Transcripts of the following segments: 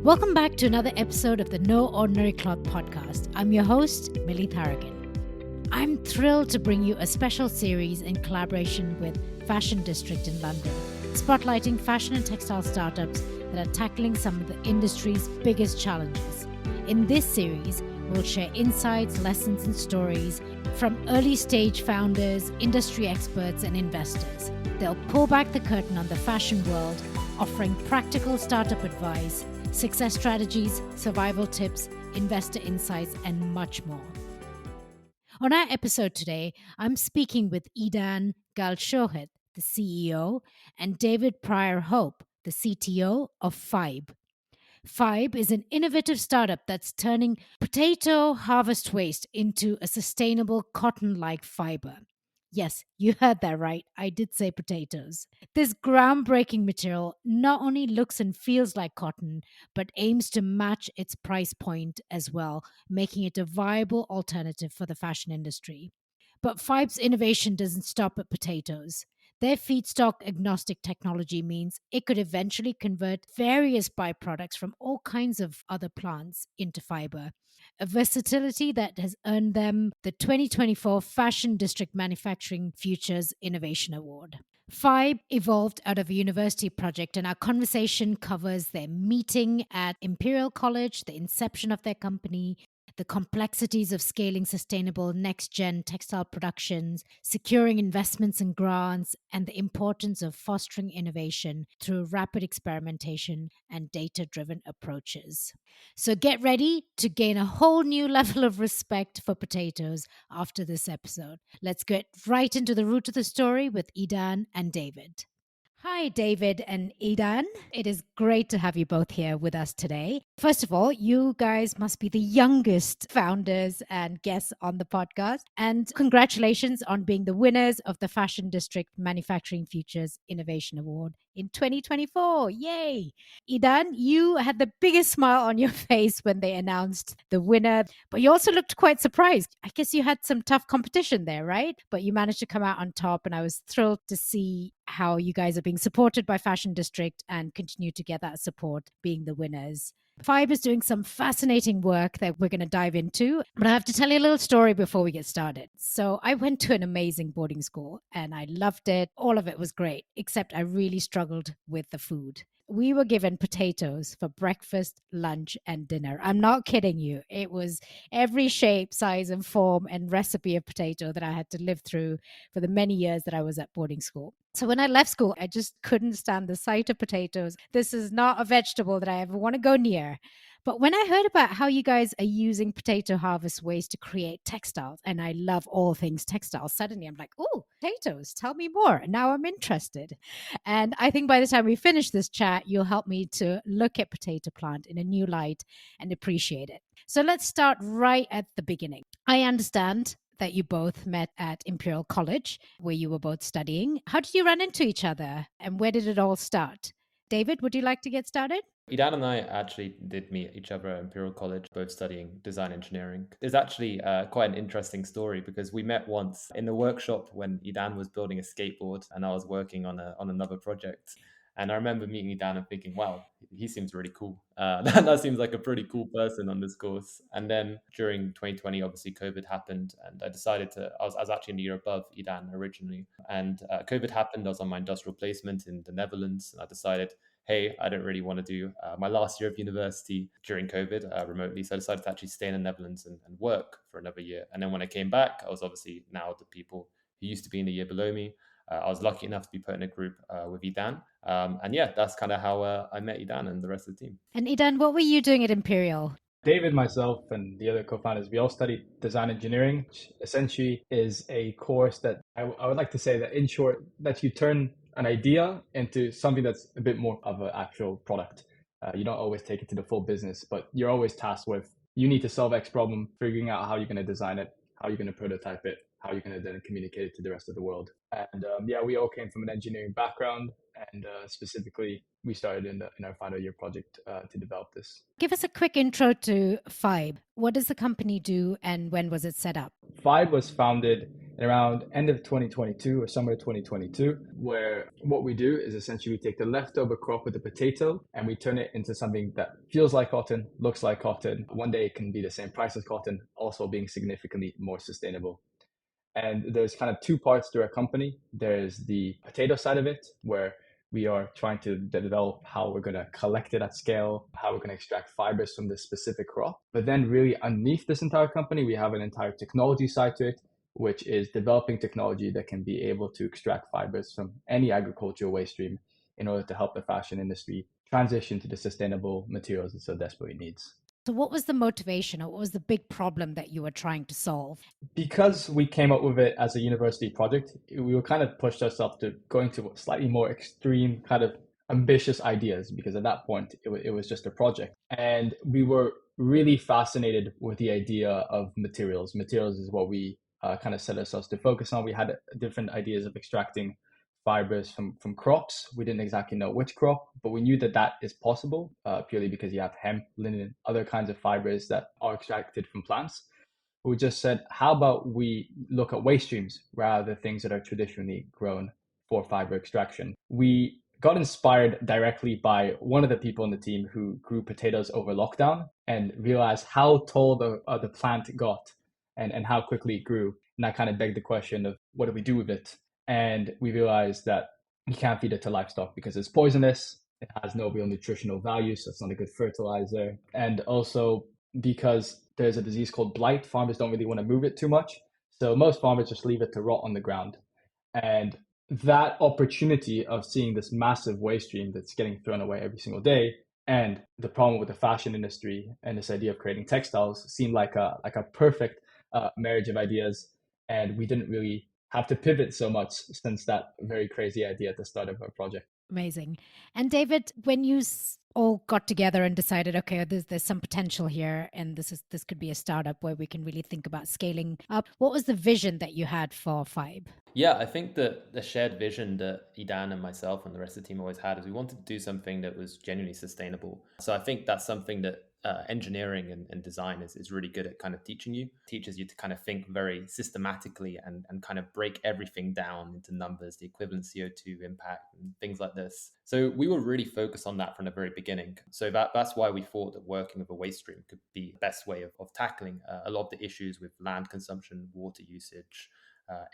Welcome back to another episode of the No Ordinary Cloth podcast. I'm your host, Millie Tharagan. I'm thrilled to bring you a special series in collaboration with Fashion District in London, spotlighting fashion and textile startups that are tackling some of the industry's biggest challenges. In this series, we'll share insights, lessons, and stories from early stage founders, industry experts, and investors. They'll pull back the curtain on the fashion world, offering practical startup advice, success strategies, survival tips, investor insights, and much more. On our episode today, I'm speaking with Idan Gal-Shohet, the CEO, and David Pryor-Hope, the CTO of Fibe. Fibe is an innovative startup that's turning potato harvest waste into a sustainable cotton-like fiber. Yes, you heard that right. I did say potatoes. This groundbreaking material not only looks and feels like cotton, but aims to match its price point as well, making it a viable alternative for the fashion industry. But Fibe's innovation doesn't stop at potatoes. Their feedstock agnostic technology means it could eventually convert various byproducts from all kinds of other plants into fiber, a versatility that has earned them the 2024 Fashion District Manufacturing Futures Innovation Award. Fibe evolved out of a university project, and our conversation covers their meeting at Imperial College, the inception of their company, the complexities of scaling sustainable next-gen textile productions, securing investments and grants, and the importance of fostering innovation through rapid experimentation and data-driven approaches. So get ready to gain a whole new level of respect for potatoes after this episode. Let's get right into the root of the story with Idan and David. Hi, David and Idan. It is great to have you both here with us today. First of all, you guys must be the youngest founders and guests on the podcast. And congratulations on being the winners of the Fashion District Manufacturing Futures Innovation Award in 2024. Yay! Idan, you had the biggest smile on your face when they announced the winner, but you also looked quite surprised. I guess you had some tough competition there, right? But you managed to come out on top, and I was thrilled to see how you guys are being supported by Fashion District and continue to get that support being the winners. Fibe is doing some fascinating work that we're going to dive into, but I have to tell you a little story before we get started. So I went to an amazing boarding school and I loved it. All of it was great, except I really struggled with the food. We were given potatoes for breakfast, lunch, and dinner. I'm not kidding you. It was every shape, size, and form and recipe of potato that I had to live through for the many years that I was at boarding school. So when I left school, I just couldn't stand the sight of potatoes. This is not a vegetable that I ever want to go near. But when I heard about how you guys are using potato harvest waste to create textiles, and I love all things textiles, suddenly I'm like, oh, potatoes, tell me more. And now I'm interested. And I think by the time we finish this chat, you'll help me to look at potato plant in a new light and appreciate it. So let's start right at the beginning. I understand that you both met at Imperial College, where you were both studying. How did you run into each other, and where did it all start? David, would you like to get started? Idan and I actually did meet each other at Imperial College, both studying design engineering. It's actually quite an interesting story because we met once in the workshop when Idan was building a skateboard and I was working on another project. And I remember meeting Idan and thinking, wow, he seems really cool. That seems like a pretty cool person on this course. And then during 2020, obviously, COVID happened. And I decided I was actually in the year above Idan originally. And COVID happened. I was on my industrial placement in the Netherlands. And I decided, hey, I don't really want to do my last year of university during COVID remotely. So I decided to actually stay in the Netherlands and work for another year. And then when I came back, I was obviously now the people who used to be in the year below me. I was lucky enough to be put in a group with Idan. And yeah, that's kind of how I met Idan and the rest of the team. And Idan, what were you doing at Imperial? David, myself, and the other co-founders, we all studied design engineering, which essentially is a course that I would like to say that, in short, that you turn an idea into something that's a bit more of an actual product. You don't always take it to the full business, but you're always tasked with, you need to solve X problem, figuring out how you're going to design it, how you're going to prototype it, how you're going to then communicate it to the rest of the world. And yeah, we all came from an engineering background, and specifically, we started in our final year project to develop this. Give us a quick intro to Fibe. What does the company do and when was it set up? Fibe was founded around end of 2022 or summer 2022, where what we do is essentially we take the leftover crop of the potato and we turn it into something that feels like cotton, looks like cotton. One day it can be the same price as cotton, also being significantly more sustainable. And there's kind of two parts to our company. There's the potato side of it, where we are trying to develop how we're going to collect it at scale, how we're going to extract fibers from this specific crop. But then really underneath this entire company, we have an entire technology side to it, which is developing technology that can be able to extract fibers from any agricultural waste stream in order to help the fashion industry transition to the sustainable materials it so desperately needs. So what was the motivation, or what was the big problem that you were trying to solve? Because we came up with it as a university project, we were kind of pushed ourselves to going to slightly more extreme kind of ambitious ideas, because at that point it was just a project. And we were really fascinated with the idea of materials. Materials is what we kind of set ourselves to focus on. We had different ideas of extracting fibers from crops. We didn't exactly know which crop, but we knew that is possible purely because you have hemp, linen, other kinds of fibers that are extracted from plants. We just said, how about we look at waste streams rather than things that are traditionally grown for fiber extraction? We got inspired directly by one of the people on the team who grew potatoes over lockdown and realized how tall the plant got and how quickly it grew. And that kind of begged the question of what do we do with it? And we realized that you can't feed it to livestock because it's poisonous. It has no real nutritional value, so it's not a good fertilizer. And also because there's a disease called blight, farmers don't really want to move it too much. So most farmers just leave it to rot on the ground. And that opportunity of seeing this massive waste stream that's getting thrown away every single day, and the problem with the fashion industry and this idea of creating textiles seemed like a perfect marriage of ideas. And we didn't really have to pivot so much since that very crazy idea at the start of our project. Amazing. And David, when you all got together and decided, okay, there's some potential here, and this could be a startup where we can really think about scaling up, what was the vision that you had for Fibe? Yeah, I think that the shared vision that Idan and myself and the rest of the team always had is we wanted to do something that was genuinely sustainable. So I think that's something that engineering and design is really good at kind of teaching you. It teaches you to kind of think very systematically and kind of break everything down into numbers, the equivalent CO2 impact and things like this. So we were really focused on that from the very beginning. So that's why we thought that working with a waste stream could be the best way of tackling a lot of the issues with land consumption, water usage,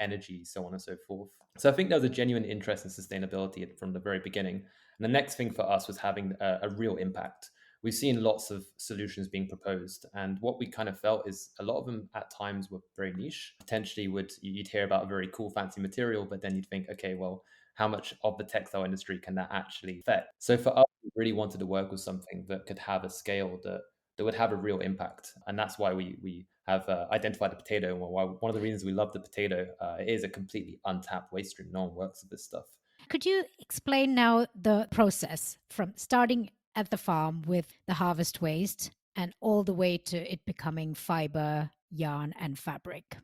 energy, so on and so forth. So I think there was a genuine interest in sustainability from the very beginning. And the next thing for us was having a real impact. We've seen lots of solutions being proposed, and what we kind of felt is a lot of them at times were very niche. Potentially you'd hear about a very cool fancy material, but then you'd think, okay, well, how much of the textile industry can that actually affect? So for us, we really wanted to work with something that could have a scale that would have a real impact. And that's why we have identified the potato. And why one of the reasons we love the potato, it is a completely untapped waste stream. No one works with this stuff. Could you explain now the process from starting at the farm with the harvest waste and all the way to it becoming fiber, yarn, and fabric?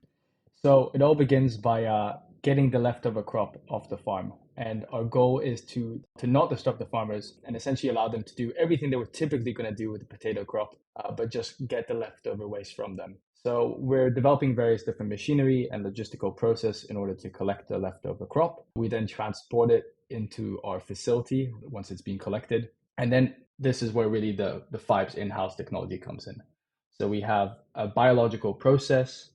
So it all begins by getting the leftover crop off the farm. And our goal is to not disrupt the farmers and essentially allow them to do everything they were typically going to do with the potato crop, but just get the leftover waste from them. So we're developing various different machinery and logistical process in order to collect the leftover crop. We then transport it into our facility once it's been collected. And then this is where really the Fibe's in-house technology comes in. So we have a biological process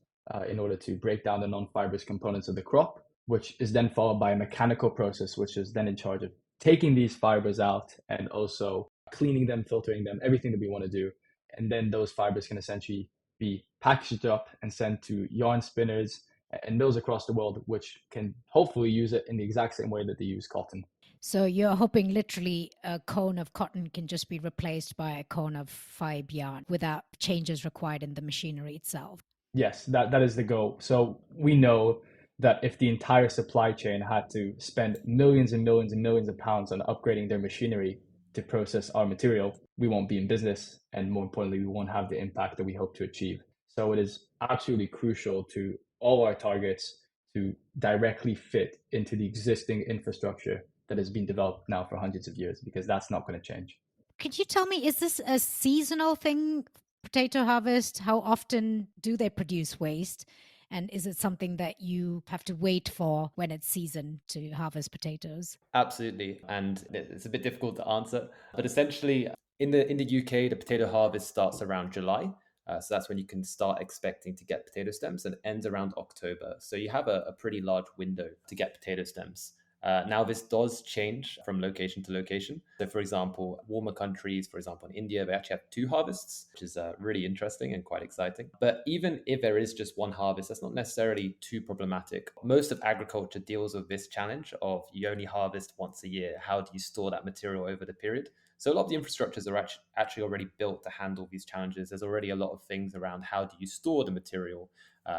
in order to break down the non-fibrous components of the crop, which is then followed by a mechanical process, which is then in charge of taking these fibers out and also cleaning them, filtering them, everything that we want to do. And then those fibers can essentially be packaged up and sent to yarn spinners and mills across the world, which can hopefully use it in the exact same way that they use cotton. So you're hoping literally a cone of cotton can just be replaced by a cone of fibre yarn without changes required in the machinery itself. Yes, that is the goal. So we know that if the entire supply chain had to spend millions and millions and millions of pounds on upgrading their machinery to process our material, we won't be in business. And more importantly, we won't have the impact that we hope to achieve. So it is absolutely crucial to all our targets to directly fit into the existing infrastructure that has been developed now for hundreds of years, because that's not going to change. Could you tell me, is this a seasonal thing, potato harvest? How often do they produce waste? And is it something that you have to wait for when it's season to harvest potatoes? Absolutely. And it's a bit difficult to answer, but essentially in the UK, the potato harvest starts around July. So that's when you can start expecting to get potato stems and ends around October. So you have a pretty large window to get potato stems. Now, this does change from location to location. So, for example, warmer countries, for example, in India, they actually have two harvests, which is really interesting and quite exciting. But even if there is just one harvest, that's not necessarily too problematic. Most of agriculture deals with this challenge of you only harvest once a year. How do you store that material over the period? So a lot of the infrastructures are actually already built to handle these challenges. There's already a lot of things around how do you store the material,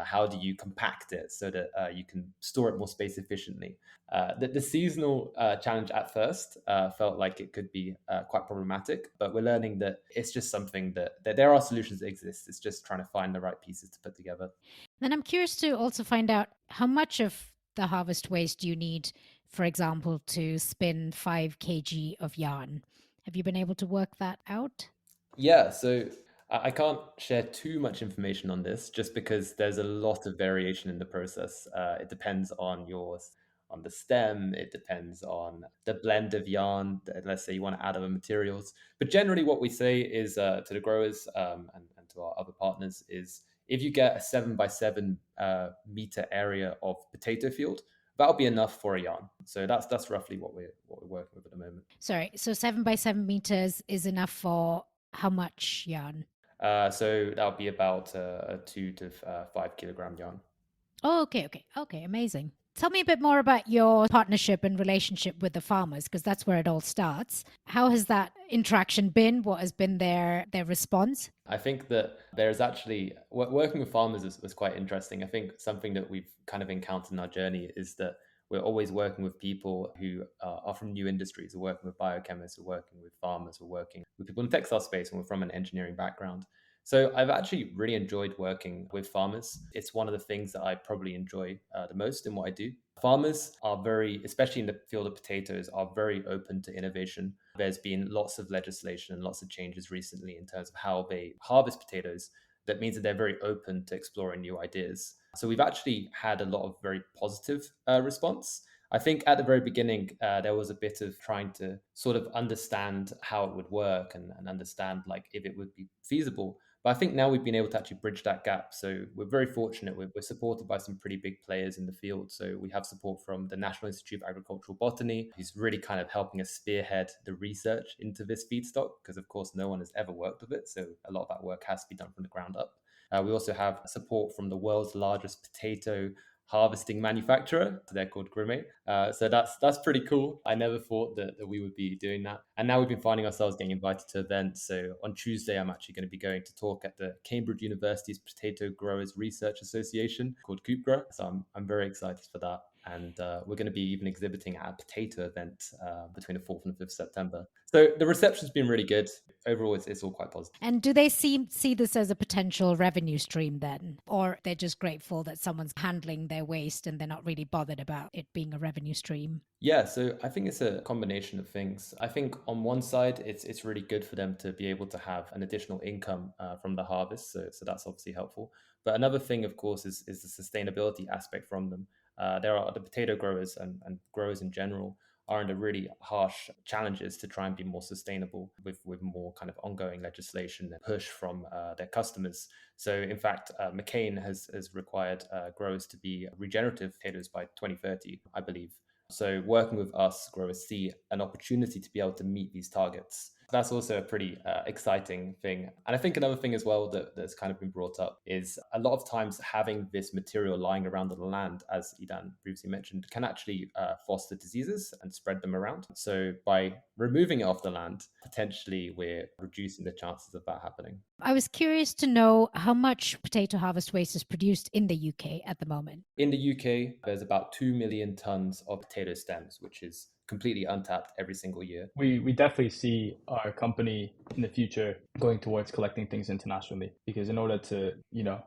how do you compact it so that you can store it more space efficiently. The seasonal challenge at first felt like it could be quite problematic, but we're learning that it's just something that there are solutions that exist. It's just trying to find the right pieces to put together. Then I'm curious to also find out how much of the harvest waste do you need, for example, to spin 5 kg of yarn? Have you been able to work that out? Yeah, so I can't share too much information on this just because there's a lot of variation in the process. It depends on on the stem, it depends on the blend of yarn, let's say you want to add other materials. But generally what we say is to the growers and to our other partners is if you get a 7 by 7 meter area of potato field, that'll be enough for a yarn. So that's roughly what we're working with at the moment. Sorry, so 7 by 7 meters is enough for how much yarn? So that'll be about a 2 to 5 kilogram yarn. Oh, okay, amazing. Tell me a bit more about your partnership and relationship with the farmers, because that's where it all starts. How has that interaction been? What has been their response? I think that there's actually working with farmers was quite interesting. I think something that we've kind of encountered in our journey is that we're always working with people who are from new industries. We're working with biochemists, we're working with farmers, we're working with people in the textile space, and we're from an engineering background. So I've actually really enjoyed working with farmers. It's one of the things that I probably enjoy the most in what I do. Farmers are very, especially in the field of potatoes, are very open to innovation. There's been lots of legislation and lots of changes recently in terms of how they harvest potatoes. That means that they're very open to exploring new ideas. So we've actually had a lot of very positive response. I think at the very beginning, there was a bit of trying to sort of understand how it would work and understand like if it would be feasible. But I think now we've been able to actually bridge that gap. So we're very fortunate. We're supported by some pretty big players in the field. So we have support from the National Institute of Agricultural Botany, who's really kind of helping us spearhead the research into this feedstock, because of course no one has ever worked with it. So a lot of that work has to be done from the ground up. We also have support from the world's largest potato harvesting manufacturer. They're called Grimme. So that's pretty cool. I never thought that we would be doing that. And now we've been finding ourselves getting invited to events. So on Tuesday, I'm actually going to be going to talk at the Cambridge University's Potato Growers Research Association called CoopGrow. So I'm very excited for that. And we're going to be even exhibiting at a potato event between the 4th and the 5th September. So the reception's been really good. Overall, it's all quite positive. And do they see this as a potential revenue stream then? Or they're just grateful that someone's handling their waste and they're not really bothered about it being a revenue stream? Yeah, so I think it's a combination of things. I think on one side, it's really good for them to be able to have an additional income from the harvest. So that's obviously helpful. But another thing, of course, is the sustainability aspect from them. There are the potato growers and growers in general are under really harsh challenges to try and be more sustainable with more kind of ongoing legislation and push from their customers. So in fact, McCain has required growers to be regenerative potatoes by 2030, I believe. So working with us, growers see an opportunity to be able to meet these targets. That's also a pretty exciting thing. And I think another thing as well that's kind of been brought up is a lot of times having this material lying around on the land, as Idan previously mentioned, can actually foster diseases and spread them around. So by removing it off the land, potentially we're reducing the chances of that happening. I was curious to know how much potato harvest waste is produced in the UK at the moment. In the UK, there's about 2 million tons of potato stems, which is completely untapped every single year. We definitely see our company in the future going towards collecting things internationally, because in order to,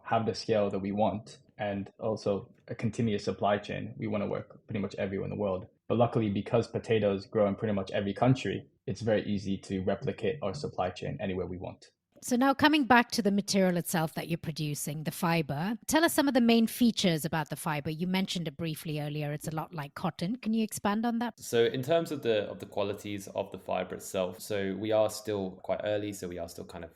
have the scale that we want and also a continuous supply chain, we want to work pretty much everywhere in the world. But luckily, because potatoes grow in pretty much every country, it's very easy to replicate our supply chain anywhere we want. So now coming back to the material itself that you're producing, the fiber, tell us some of the main features about the fiber. You mentioned it briefly earlier. It's a lot like cotton. Can you expand on that? So in terms of the qualities of the fiber itself, so we are still quite early, so we are still kind of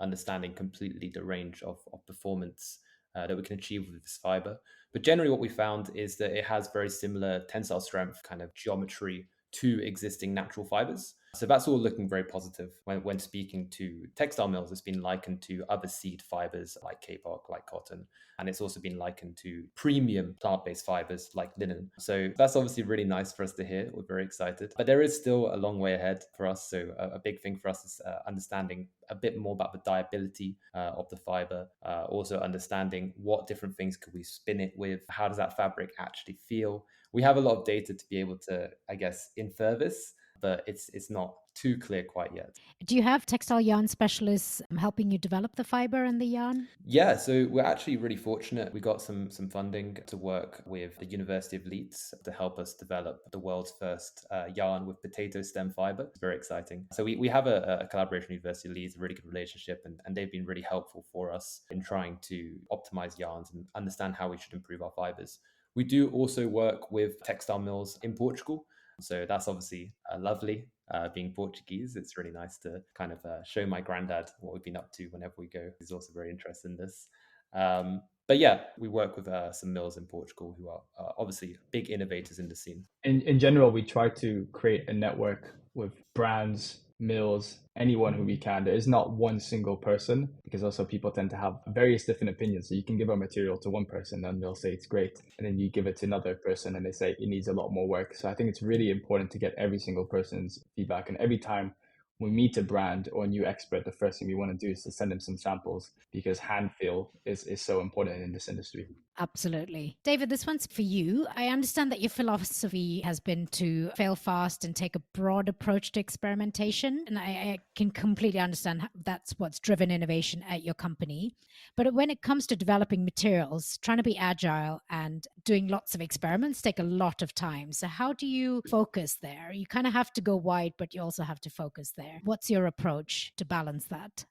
understanding completely the range of performance that we can achieve with this fiber. But generally, what we found is that it has very similar tensile strength kind of geometry to existing natural fibers. So that's all looking very positive. When speaking to textile mills, it's been likened to other seed fibers like kapok, like cotton, and it's also been likened to premium plant-based fibers like linen. So that's obviously really nice for us to hear. We're very excited, but there is still a long way ahead for us. So a big thing for us is understanding a bit more about the dyeability of the fiber, also understanding what different things could we spin it with, how does that fabric actually feel. We have a lot of data to be able to, I guess, infer this, but it's not too clear quite yet. Do you have textile yarn specialists helping you develop the fiber and the yarn? Yeah, so we're actually really fortunate. We got some funding to work with the University of Leeds to help us develop the world's first yarn with potato stem fiber. It's very exciting. So we have a collaboration with University of Leeds, a really good relationship, and they've been really helpful for us in trying to optimize yarns and understand how we should improve our fibers. We do also work with textile mills in Portugal. So that's obviously lovely. Being Portuguese, it's really nice to kind of show my granddad what we've been up to whenever we go. He's also very interested in this. But yeah, we work with some mills in Portugal who are obviously big innovators in the scene. In general, we try to create a network with brands, mills, anyone who we can. There is not one single person, because also people tend to have various different opinions. So you can give a material to one person and they'll say it's great. And then you give it to another person and they say it needs a lot more work. So I think it's really important to get every single person's feedback. And every time we meet a brand or a new expert, the first thing we want to do is to send them some samples, because hand feel is so important in this industry. Absolutely. David, this one's for you. I understand that your philosophy has been to fail fast and take a broad approach to experimentation. And I can completely understand that's what's driven innovation at your company. But when it comes to developing materials, trying to be agile and doing lots of experiments take a lot of time. So how do you focus there? You kind of have to go wide, but you also have to focus there. What's your approach to balance that?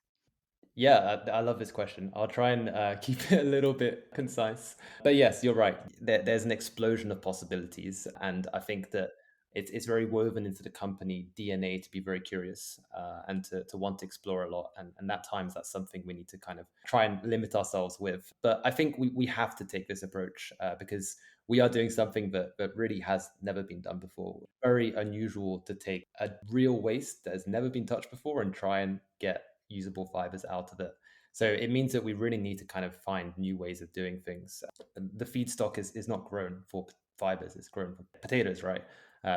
Yeah, I love this question. I'll try and keep it a little bit concise. But yes, you're right. There's an explosion of possibilities. And I think that it's very woven into the company DNA to be very curious and to want to explore a lot. And at times, that's something we need to kind of try and limit ourselves with. But I think we have to take this approach because we are doing something that really has never been done before. Very unusual to take a real waste that has never been touched before and try and get usable fibers out of it. So it means that we really need to kind of find new ways of doing things. The feedstock is not grown for fibers, it's grown for potatoes, right?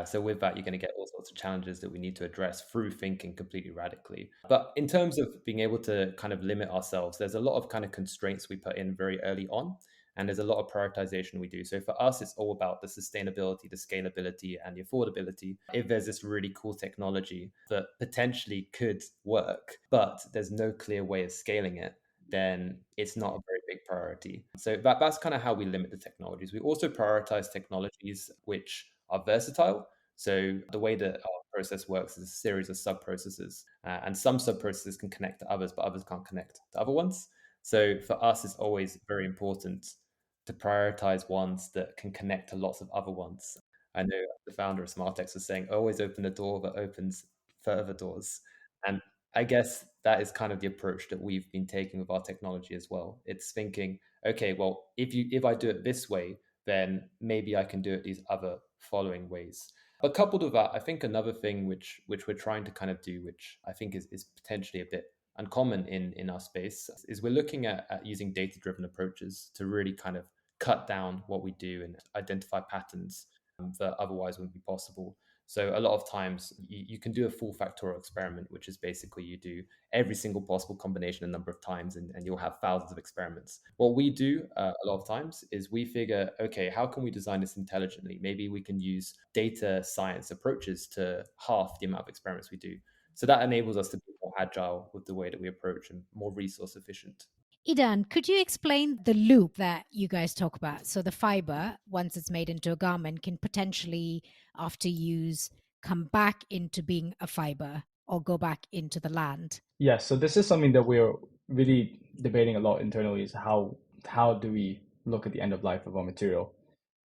So with that, you're going to get all sorts of challenges that we need to address through thinking completely radically. But in terms of being able to kind of limit ourselves, there's a lot of kind of constraints we put in very early on. And there's a lot of prioritization we do. So for us, it's all about the sustainability, the scalability, and the affordability. If there's this really cool technology that potentially could work, but there's no clear way of scaling it, then it's not a very big priority. So that's kind of how we limit the technologies. We also prioritize technologies which are versatile. So the way that our process works is a series of sub-processes, and some sub-processes can connect to others, but others can't connect to other ones. So for us, it's always very important to prioritize ones that can connect to lots of other ones. I know the founder of SmartX was saying, always open the door that opens further doors. And I guess that is kind of the approach that we've been taking with our technology as well. It's thinking, okay, well, if I do it this way, then maybe I can do it these other following ways. But coupled with that, I think another thing which we're trying to kind of do, which I think is potentially a bit uncommon in our space, is we're looking at using data-driven approaches to really kind of cut down what we do and identify patterns that otherwise wouldn't be possible. So a lot of times you can do a full factorial experiment, which is basically you do every single possible combination a number of times and you'll have thousands of experiments. What we do a lot of times is we figure, okay, how can we design this intelligently? Maybe we can use data science approaches to half the amount of experiments we do. So that enables us to be more agile with the way that we approach and more resource efficient. Idan, could you explain the loop that you guys talk about? So the fiber, once it's made into a garment, can potentially, after use, come back into being a fiber or go back into the land? Yeah, so this is something that we're really debating a lot internally, is how do we look at the end of life of our material?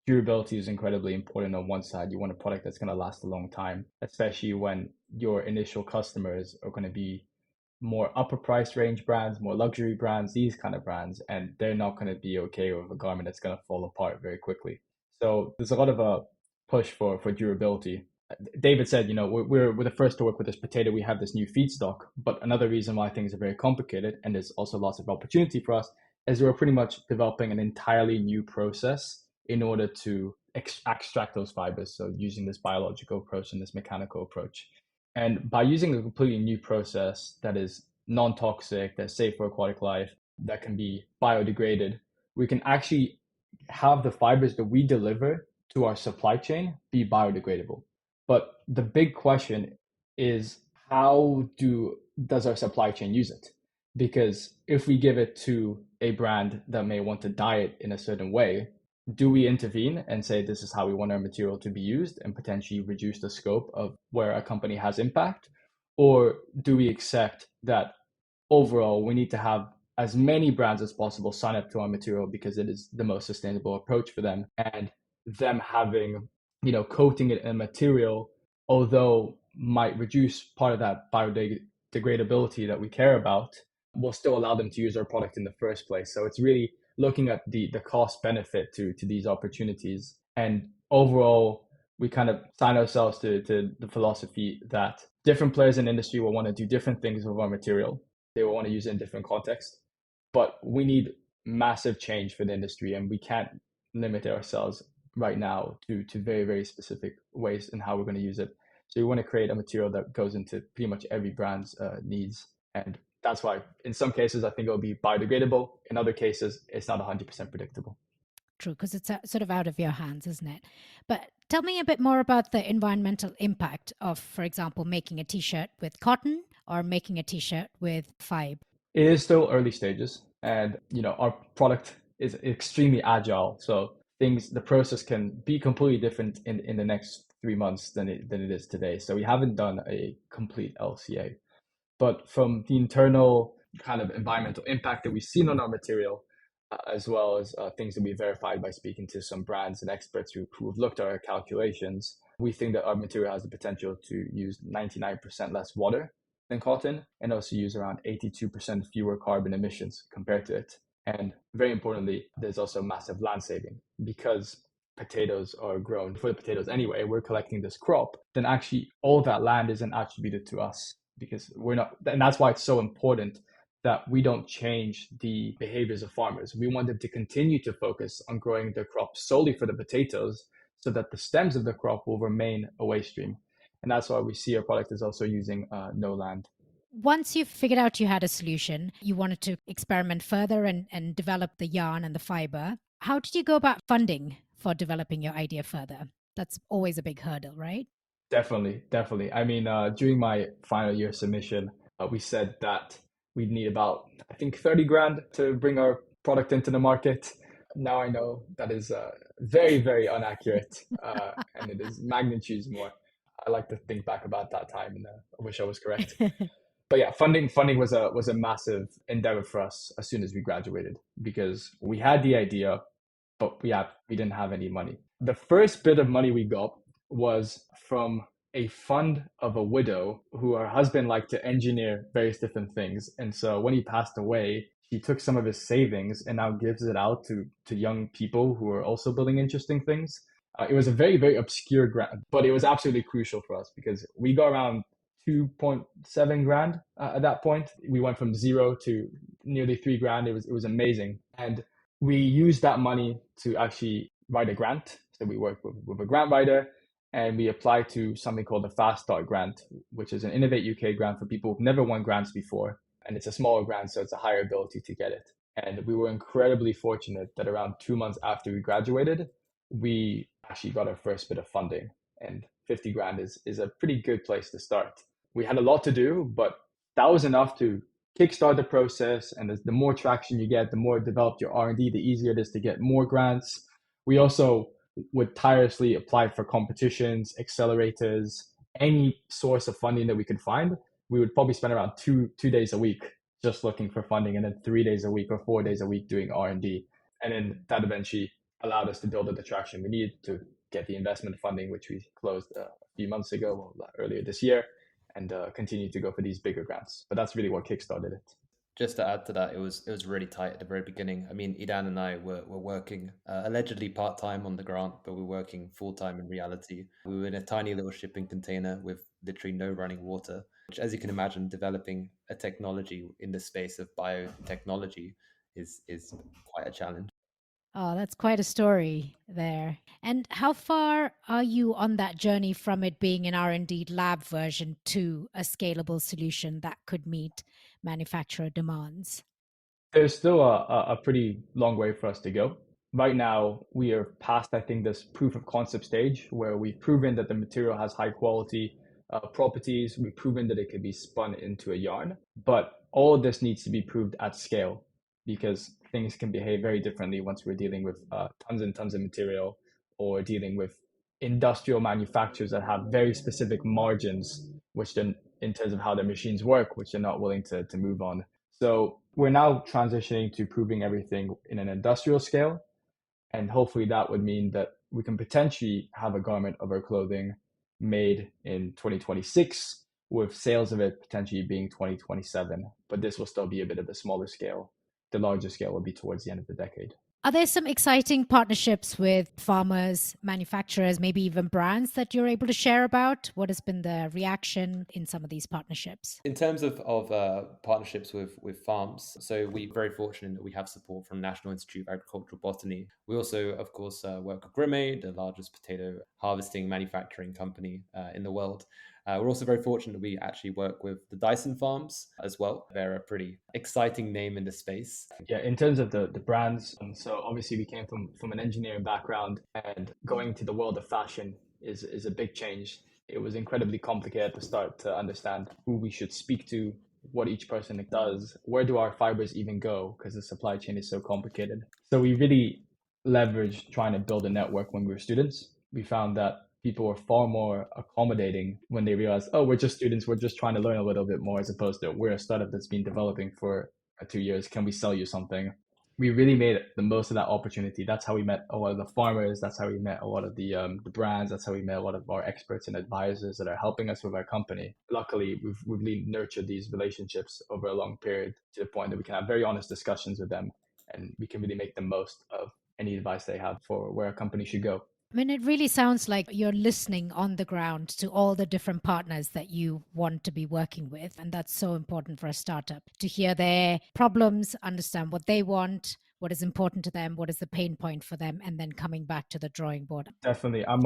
Durability is incredibly important on one side. You want a product that's going to last a long time, especially when your initial customers are going to be more upper price range brands, more luxury brands, these kind of brands, and they're not going to be okay with a garment that's going to fall apart very quickly. So there's a lot of a push for durability. David said, we're the first to work with this potato. We have this new feedstock, but another reason why things are very complicated, and there's also lots of opportunity for us, is we're pretty much developing an entirely new process in order to extract those fibers. So using this biological approach and this mechanical approach. And by using a completely new process that is non-toxic, that's safe for aquatic life, that can be biodegraded, we can actually have the fibers that we deliver to our supply chain be biodegradable. But the big question is, how does our supply chain use it? Because if we give it to a brand that may want to dye it in a certain way, do we intervene and say this is how we want our material to be used and potentially reduce the scope of where a company has impact? Or do we accept that overall we need to have as many brands as possible sign up to our material because it is the most sustainable approach for them, and them having, coating it in a material, although might reduce part of that biodegradability that we care about, will still allow them to use our product in the first place. So it's really looking at the cost benefit to these opportunities. And overall, we kind of sign ourselves to the philosophy that different players in the industry will want to do different things with our material. They will want to use it in different contexts. But we need massive change for the industry, and we can't limit ourselves right now to very, very specific ways in how we're going to use it. So we want to create a material that goes into pretty much every brand's needs. And that's why in some cases, I think it'll be biodegradable. In other cases, it's not 100% predictable. True, because it's sort of out of your hands, isn't it? But tell me a bit more about the environmental impact of, for example, making a t-shirt with cotton or making a t-shirt with fibe. It is still early stages, and our product is extremely agile. So the process can be completely different in the next 3 months than it is today. So we haven't done a complete LCA. But from the internal kind of environmental impact that we've seen on our material, as well as things that we verified by speaking to some brands and experts who have looked at our calculations, we think that our material has the potential to use 99% less water than cotton, and also use around 82% fewer carbon emissions compared to it. And very importantly, there's also massive land saving, because potatoes are grown for the potatoes anyway. We're collecting this crop, then actually all that land isn't attributed to us, because we're not, and that's why it's so important that we don't change the behaviors of farmers. We want them to continue to focus on growing their crop solely for the potatoes, so that the stems of the crop will remain a waste stream. And that's why we see our product is also using no land. Once you figured out you had a solution, you wanted to experiment further and develop the yarn and the fiber. How did you go about funding for developing your idea further? That's always a big hurdle, right? Definitely. I mean, during my final year submission, we said that we'd need about, I think, 30 grand to bring our product into the market. Now I know that is very, very inaccurate, and it is magnitudes more. I like to think back about that time, and I wish I was correct. But yeah, funding was a massive endeavor for us as soon as we graduated, because we had the idea, but we didn't have any money. The first bit of money we got was from a fund of a widow who her husband liked to engineer various different things. And so when he passed away, he took some of his savings and now gives it out to young people who are also building interesting things. It was a very, very obscure grant, but it was absolutely crucial for us, because we got around 2.7 grand at that point. We went from 0 to nearly 3 grand. It was amazing. And we used that money to actually write a grant. So we worked with a grant writer, and we applied to something called the Fast Start Grant, which is an Innovate UK grant for people who've never won grants before. And it's a smaller grant, so it's a higher ability to get it. And we were incredibly fortunate that around 2 months after we graduated, we actually got our first bit of funding. And 50 grand is a pretty good place to start. We had a lot to do, but that was enough to kickstart the process. And the more traction you get, the more developed your R&D, the easier it is to get more grants. We also would tirelessly apply for competitions, accelerators, any source of funding that we could find, we would probably spend around two days a week just looking for funding, and then 3 days a week or 4 days a week doing R&D. And then that eventually allowed us to build the traction we needed to get the investment funding, which we closed a few months ago, earlier this year, and continue to go for these bigger grants. But that's really what kickstarted it. Just to add to that, it was really tight at the very beginning. I mean, Idan and I were working allegedly part-time on the grant, but we're working full-time in reality. We were in a tiny little shipping container with literally no running water, which, as you can imagine, developing a technology in the space of biotechnology is quite a challenge. Oh, that's quite a story there. And how far are you on that journey from it being an R&D lab version to a scalable solution that could meet manufacturer demands? There's still a pretty long way for us to go. Right now, we are past, I think, this proof of concept stage where we've proven that the material has high quality properties. We've proven that it can be spun into a yarn, but all of this needs to be proved at scale because things can behave very differently once we're dealing with tons and tons of material or dealing with industrial manufacturers that have very specific margins, which then, in terms of how their machines work, which they're not willing to move on. So we're now transitioning to proving everything in an industrial scale. And hopefully that would mean that we can potentially have a garment of our clothing made in 2026 with sales of it potentially being 2027. But this will still be a bit of a smaller scale. The larger scale will be towards the end of the decade. Are there some exciting partnerships with farmers, manufacturers, maybe even brands that you're able to share about? What has been the reaction in some of these partnerships? In terms of partnerships with farms, so we're very fortunate that we have support from National Institute of Agricultural Botany. We also, of course, work with Grimme, the largest potato harvesting manufacturing company in the world. We're also very fortunate that we actually work with the Dyson Farms as well. They're a pretty exciting name in the space. Yeah, in terms of the brands, so obviously we came from an engineering background, and going to the world of fashion is a big change. It was incredibly complicated to start to understand who we should speak to, what each person does, where do our fibers even go, because the supply chain is so complicated. So we really leveraged trying to build a network when we were students. We found that people were far more accommodating when they realized, oh, we're just students, we're just trying to learn a little bit more, as opposed to we're a startup that's been developing for 2 years. Can we sell you something? We really made the most of that opportunity. That's how we met a lot of the farmers. That's how we met a lot of the brands. That's how we met a lot of our experts and advisors that are helping us with our company. Luckily, we've really nurtured these relationships over a long period to the point that we can have very honest discussions with them, and we can really make the most of any advice they have for where a company should go. I mean, it really sounds like you're listening on the ground to all the different partners that you want to be working with. And that's so important for a startup to hear their problems, understand what they want, what is important to them, what is the pain point for them, and then coming back to the drawing board. Definitely. I'm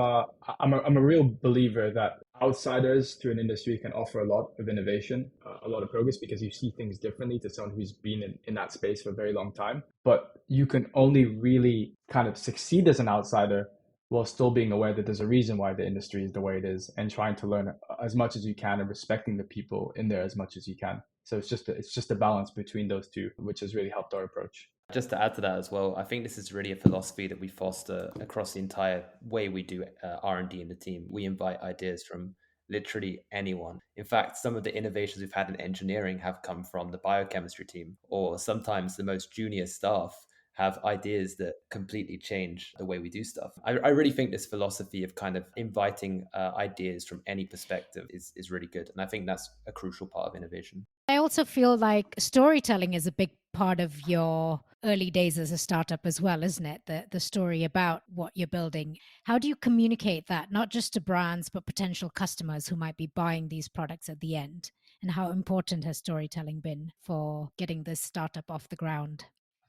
a real believer that outsiders to an industry can offer a lot of innovation, a lot of progress, because you see things differently to someone who's been in that space for a very long time. But you can only really kind of succeed as an outsider while still being aware that there's a reason why the industry is the way it is, and trying to learn as much as you can and respecting the people in there as much as you can. So it's just a balance between those two, which has really helped our approach. Just to add to that as well, I think this is really a philosophy that we foster across the entire way we do R&D in the team. We invite ideas from literally anyone. In fact, some of the innovations we've had in engineering have come from the biochemistry team, or sometimes the most junior staff have ideas that completely change the way we do stuff. I really think this philosophy of kind of inviting ideas from any perspective is really good. And I think that's a crucial part of innovation. I also feel like storytelling is a big part of your early days as a startup as well, isn't it? The story about what you're building. How do you communicate that, not just to brands, but potential customers who might be buying these products at the end? And how important has storytelling been for getting this startup off the ground?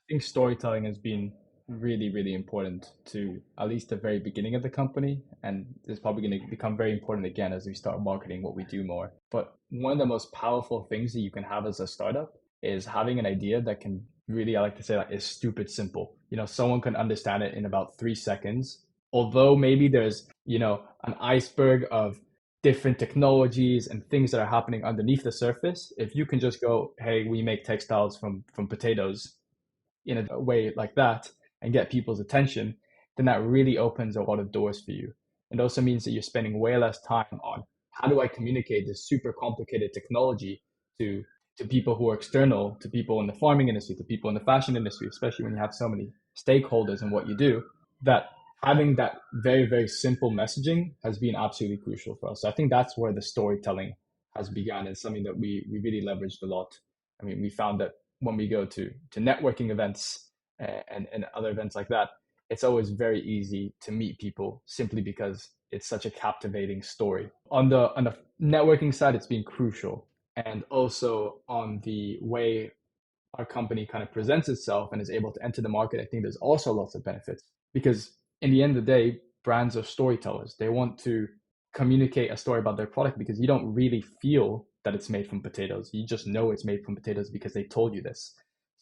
I think storytelling has been really, really important to at least the very beginning of the company. And it's probably going to become very important again as we start marketing what we do more. But one of the most powerful things that you can have as a startup is having an idea that can really, I like to say, like, is stupid simple. Someone can understand it in about 3 seconds. Although maybe there's, an iceberg of different technologies and things that are happening underneath the surface. If you can just go, hey, we make textiles from potatoes in a way like that and get people's attention, then that really opens a lot of doors for you. It also means that you're spending way less time on how do I communicate this super complicated technology to people who are external, to people in the farming industry, to people in the fashion industry, especially when you have so many stakeholders in what you do, that having that very, very simple messaging has been absolutely crucial for us. So I think that's where the storytelling has begun, and something that we really leveraged a lot. I mean, we found that when we go to networking events and other events like that, it's always very easy to meet people simply because it's such a captivating story. On the networking side, it's been crucial. And also on the way our company kind of presents itself and is able to enter the market, I think there's also lots of benefits, because in the end of the day, brands are storytellers. They want to communicate a story about their product because you don't really feel that it's made from potatoes. You just know it's made from potatoes because they told you this.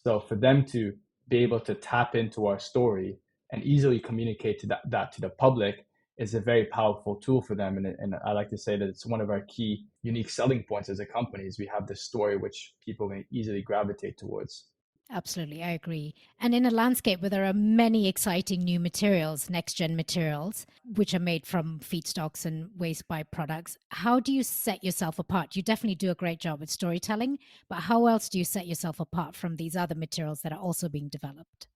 So for them to be able to tap into our story and easily communicate to that to the public is a very powerful tool for them. And I like to say that it's one of our key unique selling points as a company is we have this story which people can easily gravitate towards. Absolutely, I agree. And in a landscape where there are many exciting new materials, next gen materials, which are made from feedstocks and waste byproducts, how do you set yourself apart? You definitely do a great job with storytelling, but how else do you set yourself apart from these other materials that are also being developed?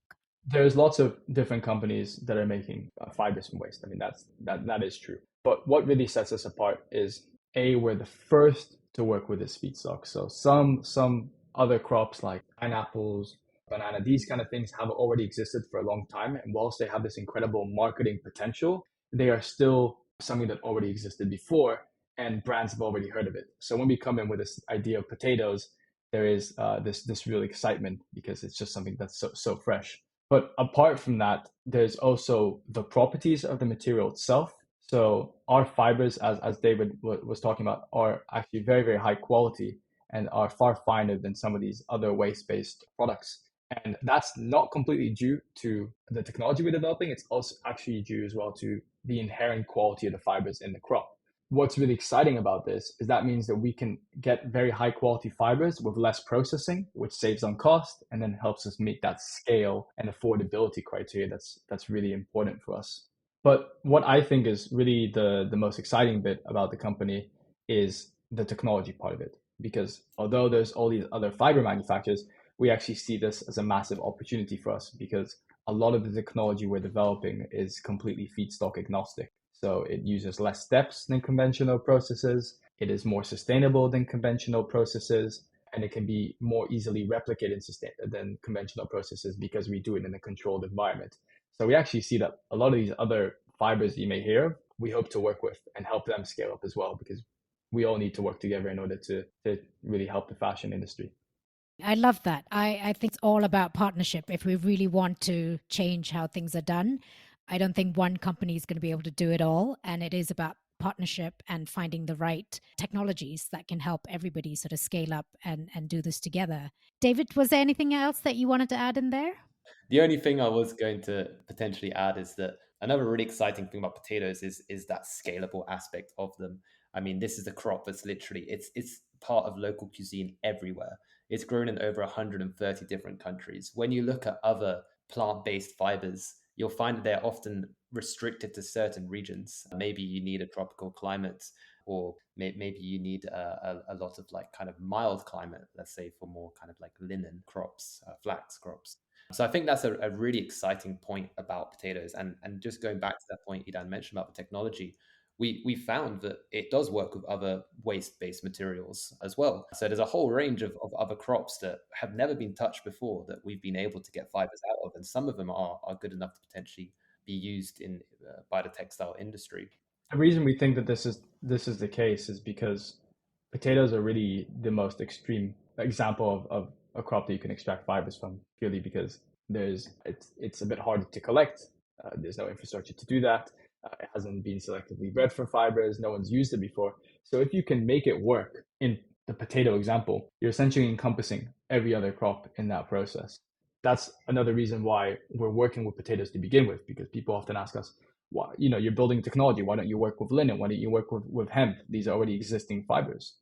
There's lots of different companies that are making fibers from waste. I mean, that is true. But what really sets us apart is we're the first to work with this feedstock. So some other crops like pineapples, banana, these kind of things have already existed for a long time. And whilst they have this incredible marketing potential, they are still something that already existed before and brands have already heard of it. So when we come in with this idea of potatoes, there is this real excitement because it's just something that's so fresh. But apart from that, there's also the properties of the material itself. So our fibers, as David was talking about, are actually very, very high quality and are far finer than some of these other waste-based products. And that's not completely due to the technology we're developing. It's also actually due as well to the inherent quality of the fibers in the crop. What's really exciting about this is that means that we can get very high quality fibers with less processing, which saves on cost and then helps us meet that scale and affordability criteria that's really important for us. But what I think is really the most exciting bit about the company is the technology part of it. Because although there's all these other fiber manufacturers, we actually see this as a massive opportunity for us because a lot of the technology we're developing is completely feedstock agnostic. So it uses less steps than conventional processes. It is more sustainable than conventional processes, and it can be more easily replicated than conventional processes because we do it in a controlled environment. So we actually see that a lot of these other fibers you may hear, we hope to work with and help them scale up as well, because we all need to work together in order to really help the fashion industry. I love that. I think it's all about partnership. If we really want to change how things are done, I don't think one company is going to be able to do it all. And it is about partnership and finding the right technologies that can help everybody sort of scale up and do this together. David, was there anything else that you wanted to add in there? The only thing I was going to potentially add is that another really exciting thing about potatoes is that scalable aspect of them. I mean, this is a crop that's literally it's part of local cuisine everywhere. It's grown in over 130 different countries. When you look at other plant-based fibers, you'll find that they're often restricted to certain regions. Maybe you need a tropical climate, or maybe you need a lot of like kind of mild climate, let's say for more kind of like linen crops, flax crops. So I think that's a really exciting point about potatoes. And just going back to that point Idan mentioned about the technology, we found that it does work with other waste-based materials as well. So there's a whole range of other crops that have never been touched before that we've been able to get fibers out of. And some of them are good enough to potentially be used in by the textile industry. The reason we think that this is the case is because potatoes are really the most extreme example of a crop that you can extract fibers from, purely because it's a bit harder to collect. There's no infrastructure to do that. It hasn't been selectively bred for fibers. No one's used it before. So if you can make it work in the potato example, you're essentially encompassing every other crop in that process. That's another reason why we're working with potatoes to begin with, because people often ask us, why, you're building technology. Why don't you work with linen? Why don't you work with hemp? These are already existing fibers.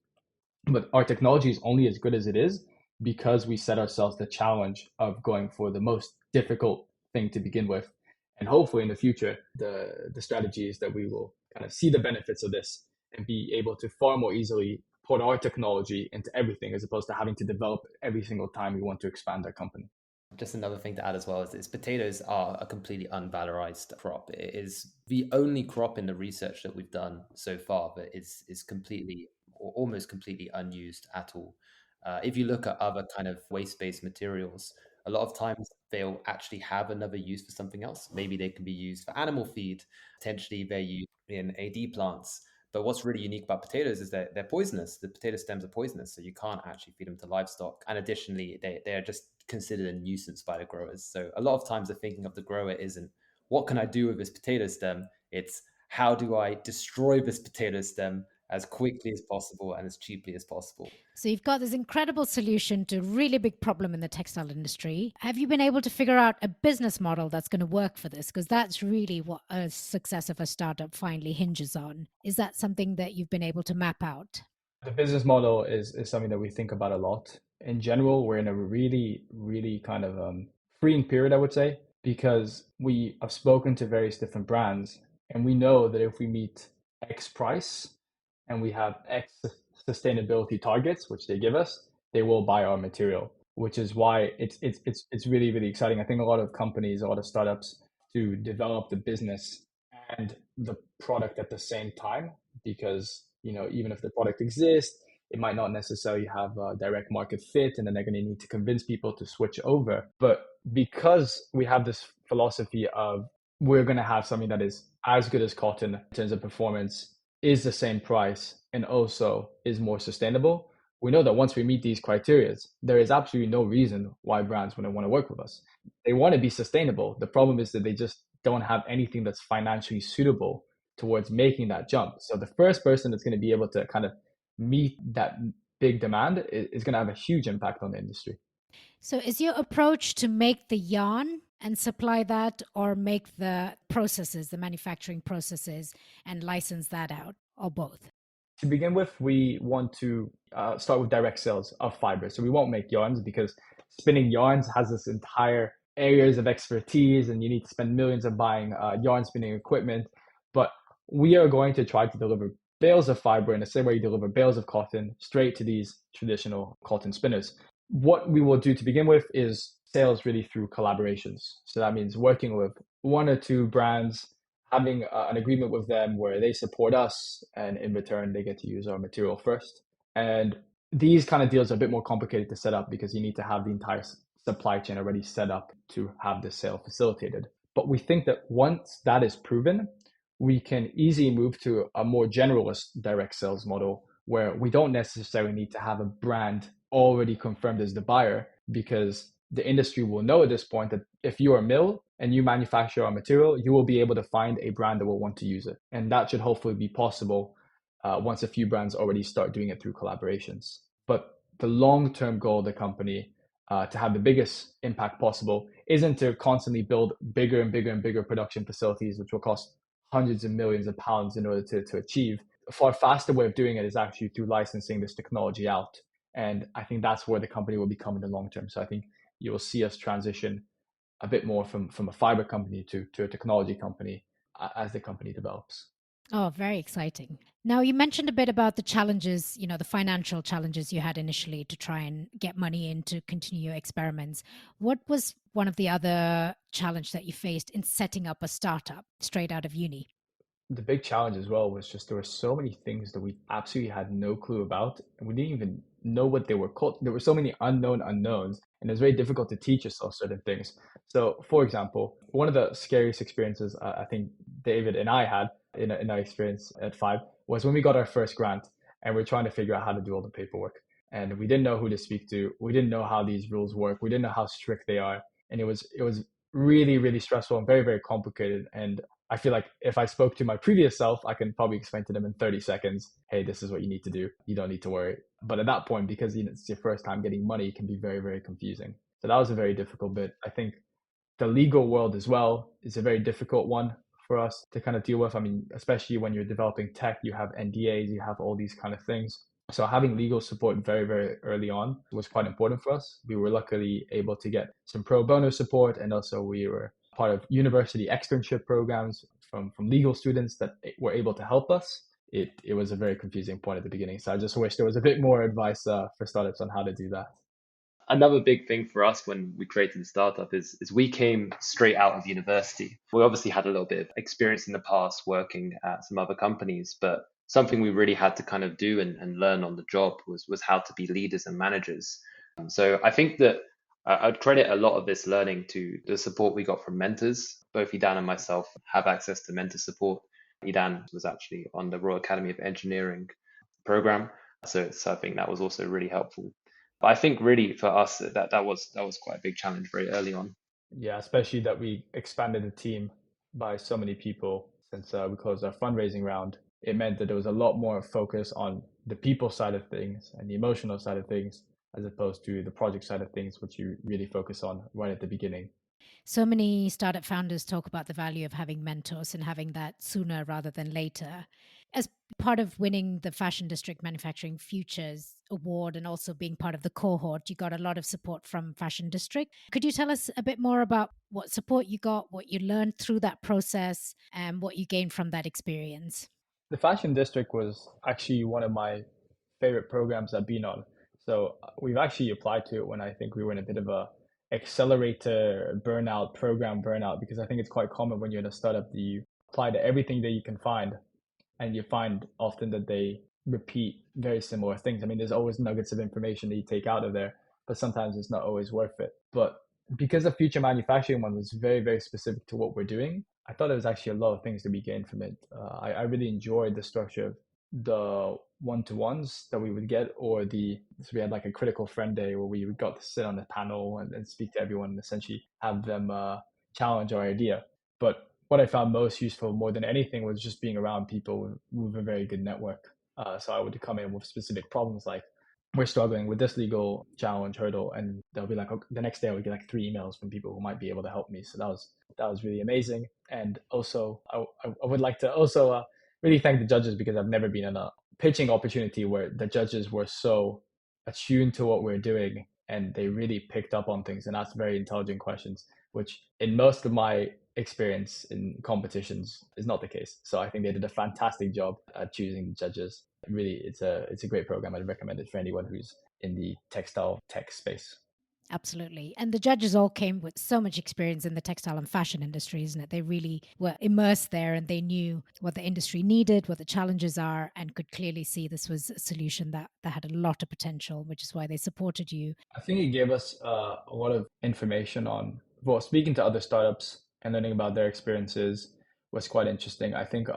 But our technology is only as good as it is because we set ourselves the challenge of going for the most difficult thing to begin with. And hopefully in the future, the strategy is that we will kind of see the benefits of this and be able to far more easily put our technology into everything as opposed to having to develop every single time we want to expand our company. Just another thing to add as well is potatoes are a completely unvalorized crop. It is the only crop in the research that we've done so far that is completely or almost completely unused at all. If you look at other kind of waste-based materials, a lot of times they'll actually have another use for something else. Maybe they can be used for animal feed. Potentially they're used in AD plants. But what's really unique about potatoes is that they're poisonous. The potato stems are poisonous, so you can't actually feed them to livestock. And additionally, they're just considered a nuisance by the growers. So a lot of times the thinking of the grower isn't, what can I do with this potato stem? It's, how do I destroy this potato stem as quickly as possible and as cheaply as possible? So you've got this incredible solution to a really big problem in the textile industry. Have you been able to figure out a business model that's going to work for this? Because that's really what a success of a startup finally hinges on. Is that something that you've been able to map out? The business model is something that we think about a lot. In general, we're in a really, really kind of freeing period, I would say, because we have spoken to various different brands and we know that if we meet X price and we have X sustainability targets, which they give us, they will buy our material, which is why it's really, really exciting. I think a lot of companies, a lot of startups to develop the business and the product at the same time, because even if the product exists, it might not necessarily have a direct market fit, and then they're going to need to convince people to switch over. But because we have this philosophy of we're going to have something that is as good as cotton in terms of performance, is the same price, and also is more sustainable, we know that once we meet these criteria, there is absolutely no reason why brands wouldn't want to work with us. They want to be sustainable. The problem is that they just don't have anything that's financially suitable towards making that jump. So the first person that's going to be able to kind of meet that big demand is going to have a huge impact on the industry. So is your approach to make the yarn and supply that, or make the processes, the manufacturing processes, and license that out, or both? To begin with, we want to start with direct sales of fiber. So we won't make yarns because spinning yarns has this entire areas of expertise and you need to spend millions of buying yarn spinning equipment. But we are going to try to deliver bales of fiber in the same way you deliver bales of cotton straight to these traditional cotton spinners. What we will do to begin with is sales really through collaborations. So that means working with one or two brands, having an agreement with them where they support us, and in return, they get to use our material first. And these kind of deals are a bit more complicated to set up because you need to have the entire supply chain already set up to have the sale facilitated. But we think that once that is proven, we can easily move to a more generalist direct sales model where we don't necessarily need to have a brand already confirmed as the buyer, because the industry will know at this point that if you're a mill and you manufacture our material, you will be able to find a brand that will want to use it. And that should hopefully be possible once a few brands already start doing it through collaborations. But the long-term goal of the company, to have the biggest impact possible, isn't to constantly build bigger and bigger and bigger production facilities, which will cost hundreds of millions of pounds in order to achieve. A far faster way of doing it is actually through licensing this technology out. And I think that's where the company will become in the long term. So I think you will see us transition a bit more from a fiber company to a technology company as the company develops. Oh, very exciting. Now, you mentioned a bit about the challenges, the financial challenges you had initially to try and get money in to continue your experiments. What was one of the other challenge that you faced in setting up a startup straight out of uni? The big challenge as well was just there were so many things that we absolutely had no clue about, and we didn't even know what they were called. There were so many unknown unknowns, and it was very difficult to teach yourself certain things. So, for example, one of the scariest experiences I think David and I had in our experience at Fibe was when we got our first grant, and we're trying to figure out how to do all the paperwork. And we didn't know who to speak to. We didn't know how these rules work. We didn't know how strict they are. And it was really, really stressful and very, very complicated. And I feel like if I spoke to my previous self, I can probably explain to them in 30 seconds, hey, this is what you need to do. You don't need to worry. But at that point, because it's your first time getting money, it can be very, very confusing. So that was a very difficult bit. I think the legal world as well is a very difficult one for us to kind of deal with. I mean, especially when you're developing tech, you have NDAs, you have all these kind of things. So having legal support very, very early on was quite important for us. We were luckily able to get some pro bono support, and also we were part of university externship programs from legal students that were able to help us it was a very confusing point at the beginning. So I just wish there was a bit more advice for startups on how to do that. Another big thing for us when we created the startup is we came straight out of university. We obviously had a little bit of experience in the past working at some other companies, but something we really had to kind of do and learn on the job was how to be leaders and managers. So I think that I'd credit a lot of this learning to the support we got from mentors. Both Idan and myself have access to mentor support. Idan was actually on the Royal Academy of Engineering program, so I think that was also really helpful. But I think really for us that was quite a big challenge very early on. Yeah, especially that we expanded the team by so many people since we closed our fundraising round. It meant that there was a lot more focus on the people side of things and the emotional side of things, as opposed to the project side of things, which you really focus on right at the beginning. So many startup founders talk about the value of having mentors and having that sooner rather than later. As part of winning the Fashion District Manufacturing Futures Award and also being part of the cohort, you got a lot of support from Fashion District. Could you tell us a bit more about what support you got, what you learned through that process, and what you gained from that experience? The Fashion District was actually one of my favorite programs I've been on. So we've actually applied to it when I think we were in a bit of a accelerator burnout, program burnout, because I think it's quite common when you're in a startup that you apply to everything that you can find, and you find often that they repeat very similar things. I mean, there's always nuggets of information that you take out of there, but sometimes it's not always worth it. But because the future manufacturing one was very, very specific to what we're doing, I thought there was actually a lot of things to be gained from it. I really enjoyed the structure of the one-to-ones that we would get, or so we had like a critical friend day where we got to sit on the panel and speak to everyone and essentially have them challenge our idea. But what I found most useful more than anything was just being around people with a very good network. So I would come in with specific problems like, we're struggling with this legal challenge hurdle, and they'll be like, okay, the next day I would get like 3 emails from people who might be able to help me. So that was really amazing. And also I would like to also really thank the judges, because I've never been in a pitching opportunity where the judges were so attuned to what we're doing and they really picked up on things and asked very intelligent questions, which in most of my experience in competitions is not the case. So I think they did a fantastic job at choosing the judges. Really, it's a great program. I'd recommend it for anyone who's in the textile tech space. Absolutely. And the judges all came with so much experience in the textile and fashion industry, isn't it? They really were immersed there and they knew what the industry needed, what the challenges are, and could clearly see this was a solution that had a lot of potential, which is why they supported you. I think it gave us a lot of information on, well, speaking to other startups and learning about their experiences was quite interesting. I think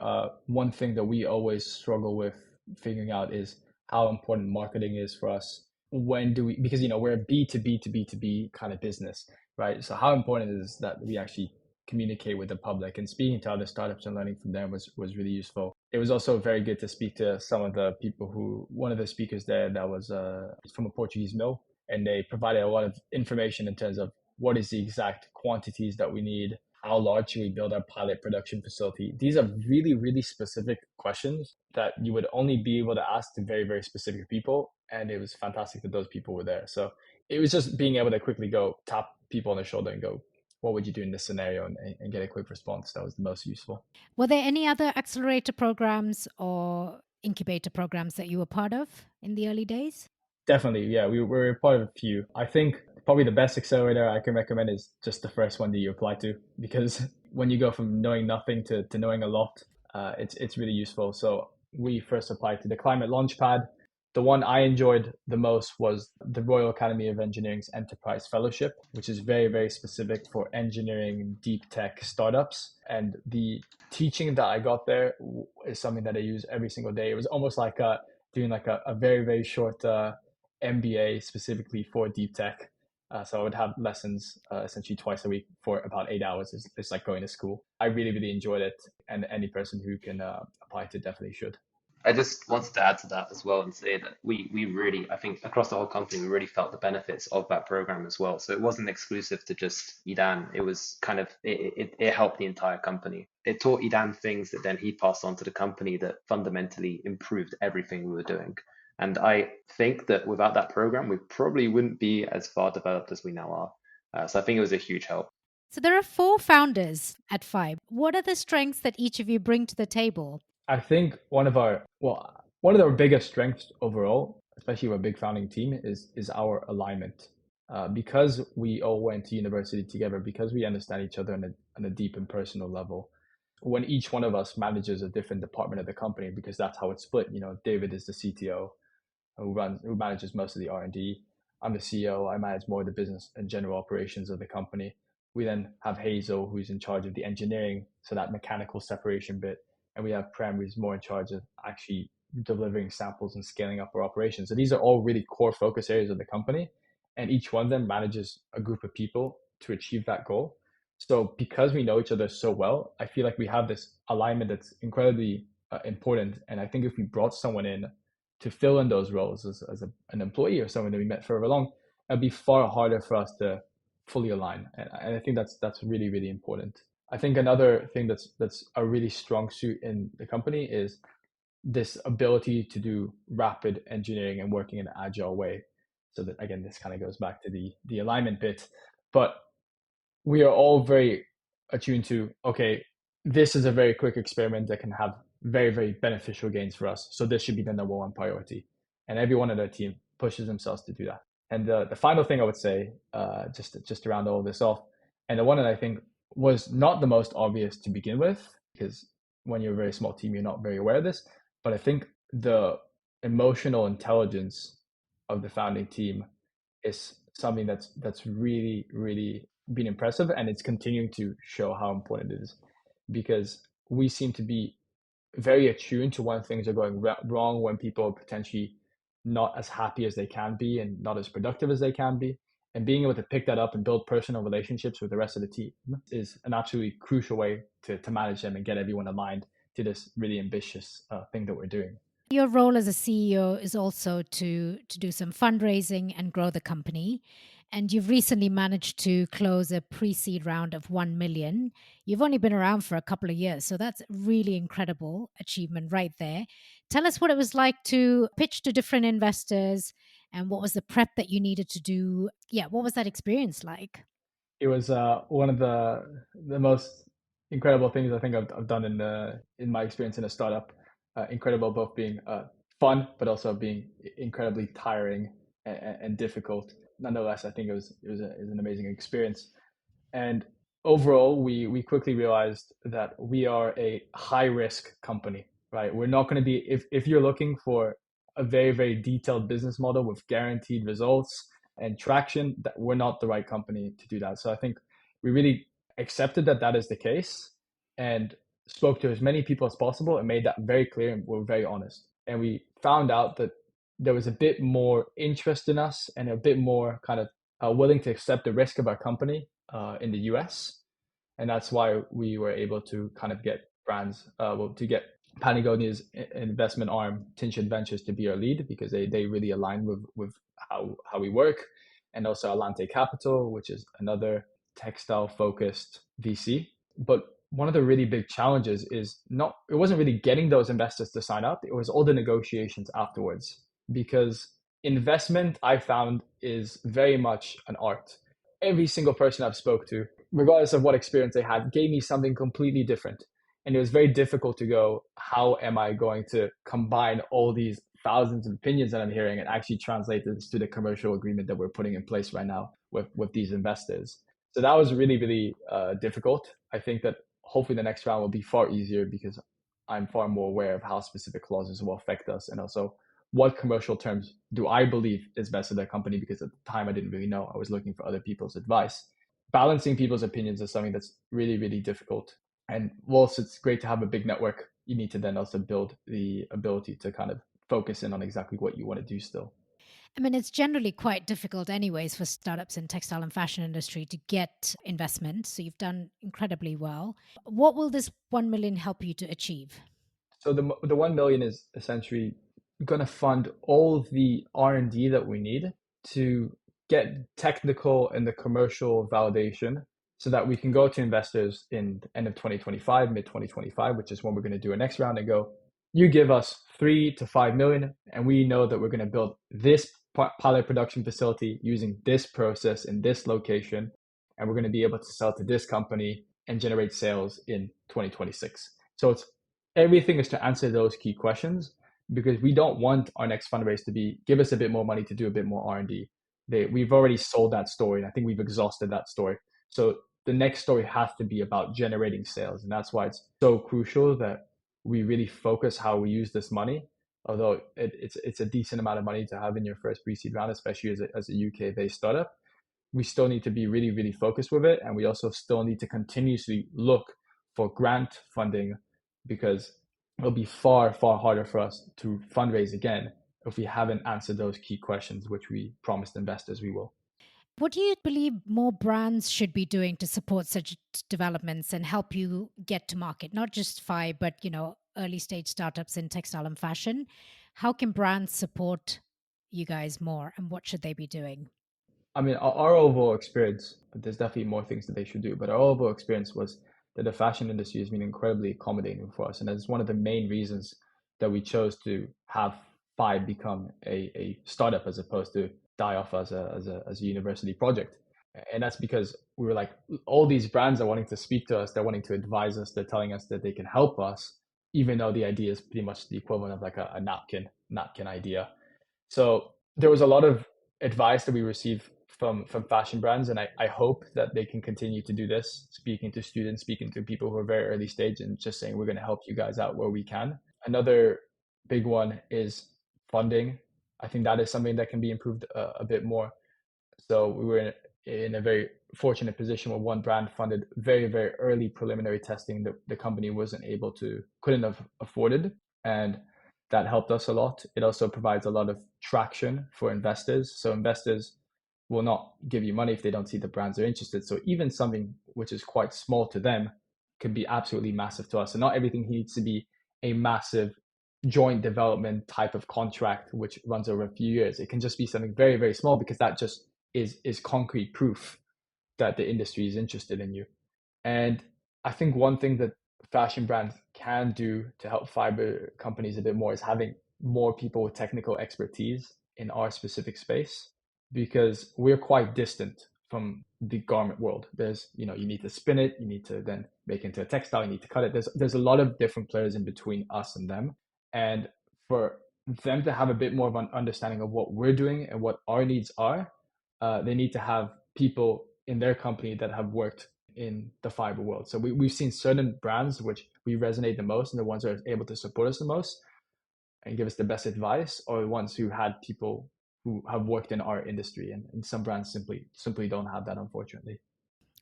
one thing that we always struggle with figuring out is how important marketing is for us. When do we, because we're a B2B to B2B kind of business, right? So how important it is that we actually communicate with the public, and speaking to other startups and learning from them was really useful. It was also very good to speak to some of the people one of the speakers there that was from a Portuguese mill, and they provided a lot of information in terms of what is the exact quantities that we need, how large should we build our pilot production facility. These are really, really specific questions that you would only be able to ask to very, very specific people. And it was fantastic that those people were there. So it was just being able to quickly go tap people on the shoulder and go, what would you do in this scenario, and get a quick response. That was the most useful. Were there any other accelerator programs or incubator programs that you were part of in the early days? Definitely, yeah. We were part of a few. I think probably the best accelerator I can recommend is just the first one that you apply to, because when you go from knowing nothing to knowing a lot, it's really useful. So we first applied to the Climate Launchpad. The one I enjoyed the most was the Royal Academy of Engineering's Enterprise Fellowship, which is very, very specific for engineering deep tech startups. And the teaching that I got there is something that I use every single day. It was almost like doing like a very, very short MBA specifically for deep tech. So I would have lessons essentially twice a week for about 8 hours. It's like going to school. I really, really enjoyed it. And any person who can apply to definitely should. I just wanted to add to that as well and say that we really, I think across the whole company, we really felt the benefits of that program as well. So it wasn't exclusive to just Idan. It was kind of, it helped the entire company. It taught Idan things that then he passed on to the company that fundamentally improved everything we were doing. And I think that without that program, we probably wouldn't be as far developed as we now are. So I think it was a huge help. So there are 4 founders at Fibe. What are the strengths that each of you bring to the table? I think one of our biggest strengths overall, especially with a big founding team, is our alignment. Because we all went to university together, because we understand each other on a deep and personal level. When each one of us manages a different department of the company, because that's how it's split. David is the CTO, who manages most of the R&D. I'm the CEO. I manage more of the business and general operations of the company. We then have Hazel, who's in charge of the engineering, so that mechanical separation bit. And we have Prem, who's more in charge of actually delivering samples and scaling up our operations. So these are all really core focus areas of the company. And each one of them manages a group of people to achieve that goal. So because we know each other so well, I feel like we have this alignment that's incredibly important. And I think if we brought someone in to fill in those roles as an employee or someone that we met further along, it'd be far harder for us to fully align. And I think that's really, really important. I think another thing that's a really strong suit in the company is this ability to do rapid engineering and working in an agile way. So that, again, this kind of goes back to the alignment bit, but we are all very attuned to, okay, this is a very quick experiment that can have very, very beneficial gains for us. So this should be the number one priority. And everyone on our team pushes themselves to do that. And the final thing I would say, just to round all of this off, and the one that I think was not the most obvious to begin with, because when you're a very small team, you're not very aware of this, but I think the emotional intelligence of the founding team is something that's really, really been impressive, and it's continuing to show how important it is, because we seem to be very attuned to when things are going wrong, when people are potentially not as happy as they can be and not as productive as they can be. And being able to pick that up and build personal relationships with the rest of the team is an absolutely crucial way to manage them and get everyone aligned to this really ambitious thing that we're doing. Your role as a CEO is also to do some fundraising and grow the company. And you've recently managed to close a pre-seed round of 1 million. You've only been around for a couple of years, so that's really incredible achievement right there. Tell us what it was like to pitch to different investors and what was the prep that you needed to do. Yeah, what was that experience like? It was one of the most incredible things I think I've done in my experience in a startup. Incredible, both being fun, but also being incredibly tiring and difficult. Nonetheless, I think it was an amazing experience. And overall, we quickly realized that we are a high risk company, right? We're not going to be, if you're looking for a very, very detailed business model with guaranteed results and traction, that we're not the right company to do that. So I think we really accepted that that is the case and spoke to as many people as possible and made that very clear, and we're very honest. And we found out that there was a bit more interest in us and a bit more kind of willing to accept the risk of our company in the US. And that's why we were able to kind of get brands, to get Patagonia's investment arm, Tinched Ventures, to be our lead, because they really align with how we work. And also Alante Capital, which is another textile focused VC. But one of the really big challenges is it wasn't really getting those investors to sign up. It was all the negotiations afterwards, because investment, I found, is very much an art. Every single person I've spoke to, regardless of what experience they had, gave me something completely different. And it was very difficult to go, how am I going to combine all these thousands of opinions that I'm hearing and actually translate this to the commercial agreement that we're putting in place right now with these investors? So that was really, really difficult. I think that hopefully the next round will be far easier, because I'm far more aware of how specific clauses will affect us, and also what commercial terms do I believe is best for the company, because at the time I didn't really know. I was looking for other people's advice. Balancing people's opinions is something that's really, really difficult. And whilst it's great to have a big network, you need to then also build the ability to kind of focus in on exactly what you want to do still. I mean, it's generally quite difficult, anyways, for startups in textile and fashion industry to get investment. So you've done incredibly well. What will this 1 million help you to achieve? So the 1 million is essentially going to fund all the R&D that we need to get technical and the commercial validation, so that we can go to investors in the end of 2025, mid 2025, which is when we're going to do our next round, and go, you give us 3 to 5 million, and we know that we're going to build this pilot production facility using this process in this location, and we're going to be able to sell to this company and generate sales in 2026. So it's everything is to answer those key questions, because we don't want our next fundraise to be give us a bit more money to do a bit more R&D. We've already sold that story, and I think we've exhausted that story. So the next story has to be about generating sales, and that's why it's so crucial that we really focus how we use this money. Although it's a decent amount of money to have in your first pre-seed round, especially as a UK-based startup, we still need to be really, really focused with it. And we also still need to continuously look for grant funding, because it'll be far, far harder for us to fundraise again if we haven't answered those key questions, which we promised investors we will. What do you believe more brands should be doing to support such developments and help you get to market? Not just Fibe, but early stage startups in textile and fashion. How can brands support you guys more, and what should they be doing? I mean, our overall experience, but there's definitely more things that they should do. But our overall experience was that the fashion industry has been incredibly accommodating for us, and that's one of the main reasons that we chose to have Fibe become a startup as opposed to die off as a university project. And that's because we were like, all these brands are wanting to speak to us, they're wanting to advise us, they're telling us that they can help us, even though the idea is pretty much the equivalent of like a napkin idea. So there was a lot of advice that we received from fashion brands, and I hope that they can continue to do this, speaking to students, speaking to people who are very early stage, and just saying we're going to help you guys out where we can. Another big one is funding. I think that is something that can be improved a bit more. So we were in a very fortunate position where one brand funded very, very early preliminary testing that the company couldn't have afforded. And that helped us a lot. It also provides a lot of traction for investors. So investors will not give you money if they don't see the brands are interested. So even something which is quite small to them can be absolutely massive to us. And not everything needs to be a massive joint development type of contract which runs over a few years. It can just be something very, very small, because that just is concrete proof that the industry is interested in you. And I think one thing that fashion brands can do to help fiber companies a bit more is having more people with technical expertise in our specific space, because we're quite distant from the garment world. There's, you need to spin it, you need to then make it into a textile, you need to cut it. There's a lot of different players in between us and them. And for them to have a bit more of an understanding of what we're doing and what our needs are, they need to have people in their company that have worked in the fiber world. So we've seen certain brands which we resonate the most, and the ones that are able to support us the most and give us the best advice, or the ones who had people who have worked in our industry. And some brands simply don't have that, unfortunately.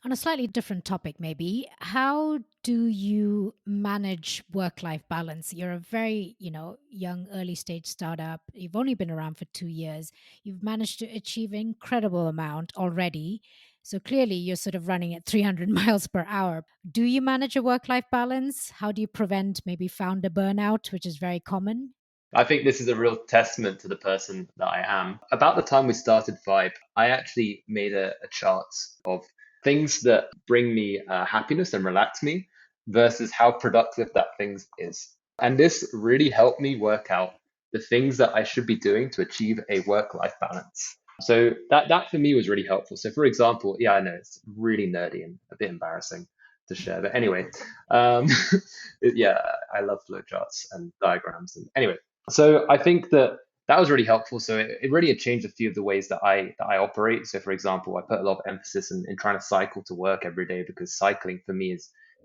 On a slightly different topic, maybe, how do you manage work-life balance? You're a very, young, early-stage startup. You've only been around for 2 years. You've managed to achieve an incredible amount already. So clearly, you're sort of running at 300 miles per hour. Do you manage a work-life balance? How do you prevent maybe founder burnout, which is very common? I think this is a real testament to the person that I am. About the time we started Vibe, I actually made a chart of things that bring me happiness and relax me versus how productive that things is. And this really helped me work out the things that I should be doing to achieve a work-life balance. So that for me was really helpful. So for example, yeah, I know it's really nerdy and a bit embarrassing to share, but anyway, yeah, I love flowcharts and diagrams. And anyway, so I think that was really helpful. So it really had changed a few of the ways that I operate. So for example, I put a lot of emphasis in trying to cycle to work every day, because cycling for me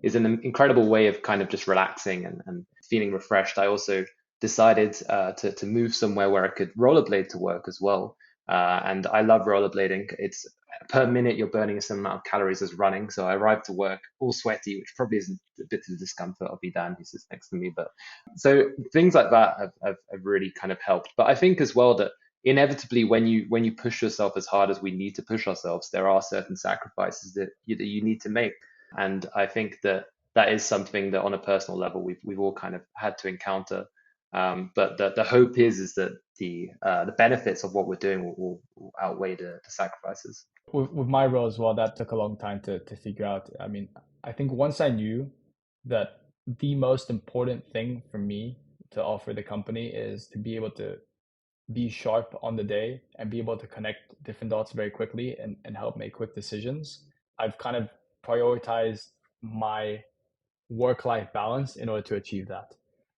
is an incredible way of kind of just relaxing and feeling refreshed. I also decided to move somewhere where I could rollerblade to work as well. And I love rollerblading. It's per minute you're burning a certain amount of calories as running. So I arrive to work all sweaty, which probably is a bit to the discomfort of Idan, who sits next to me. But so things like that have really kind of helped. But I think as well that inevitably when you push yourself as hard as we need to push ourselves, there are certain sacrifices that you need to make. And I think that is something that on a personal level we've all kind of had to encounter. But the hope is that the benefits of what we're doing will outweigh the sacrifices. With my role as well, that took a long time to figure out. I mean, I think once I knew that the most important thing for me to offer the company is to be able to be sharp on the day and be able to connect different dots very quickly and help make quick decisions, I've kind of prioritized my work-life balance in order to achieve that.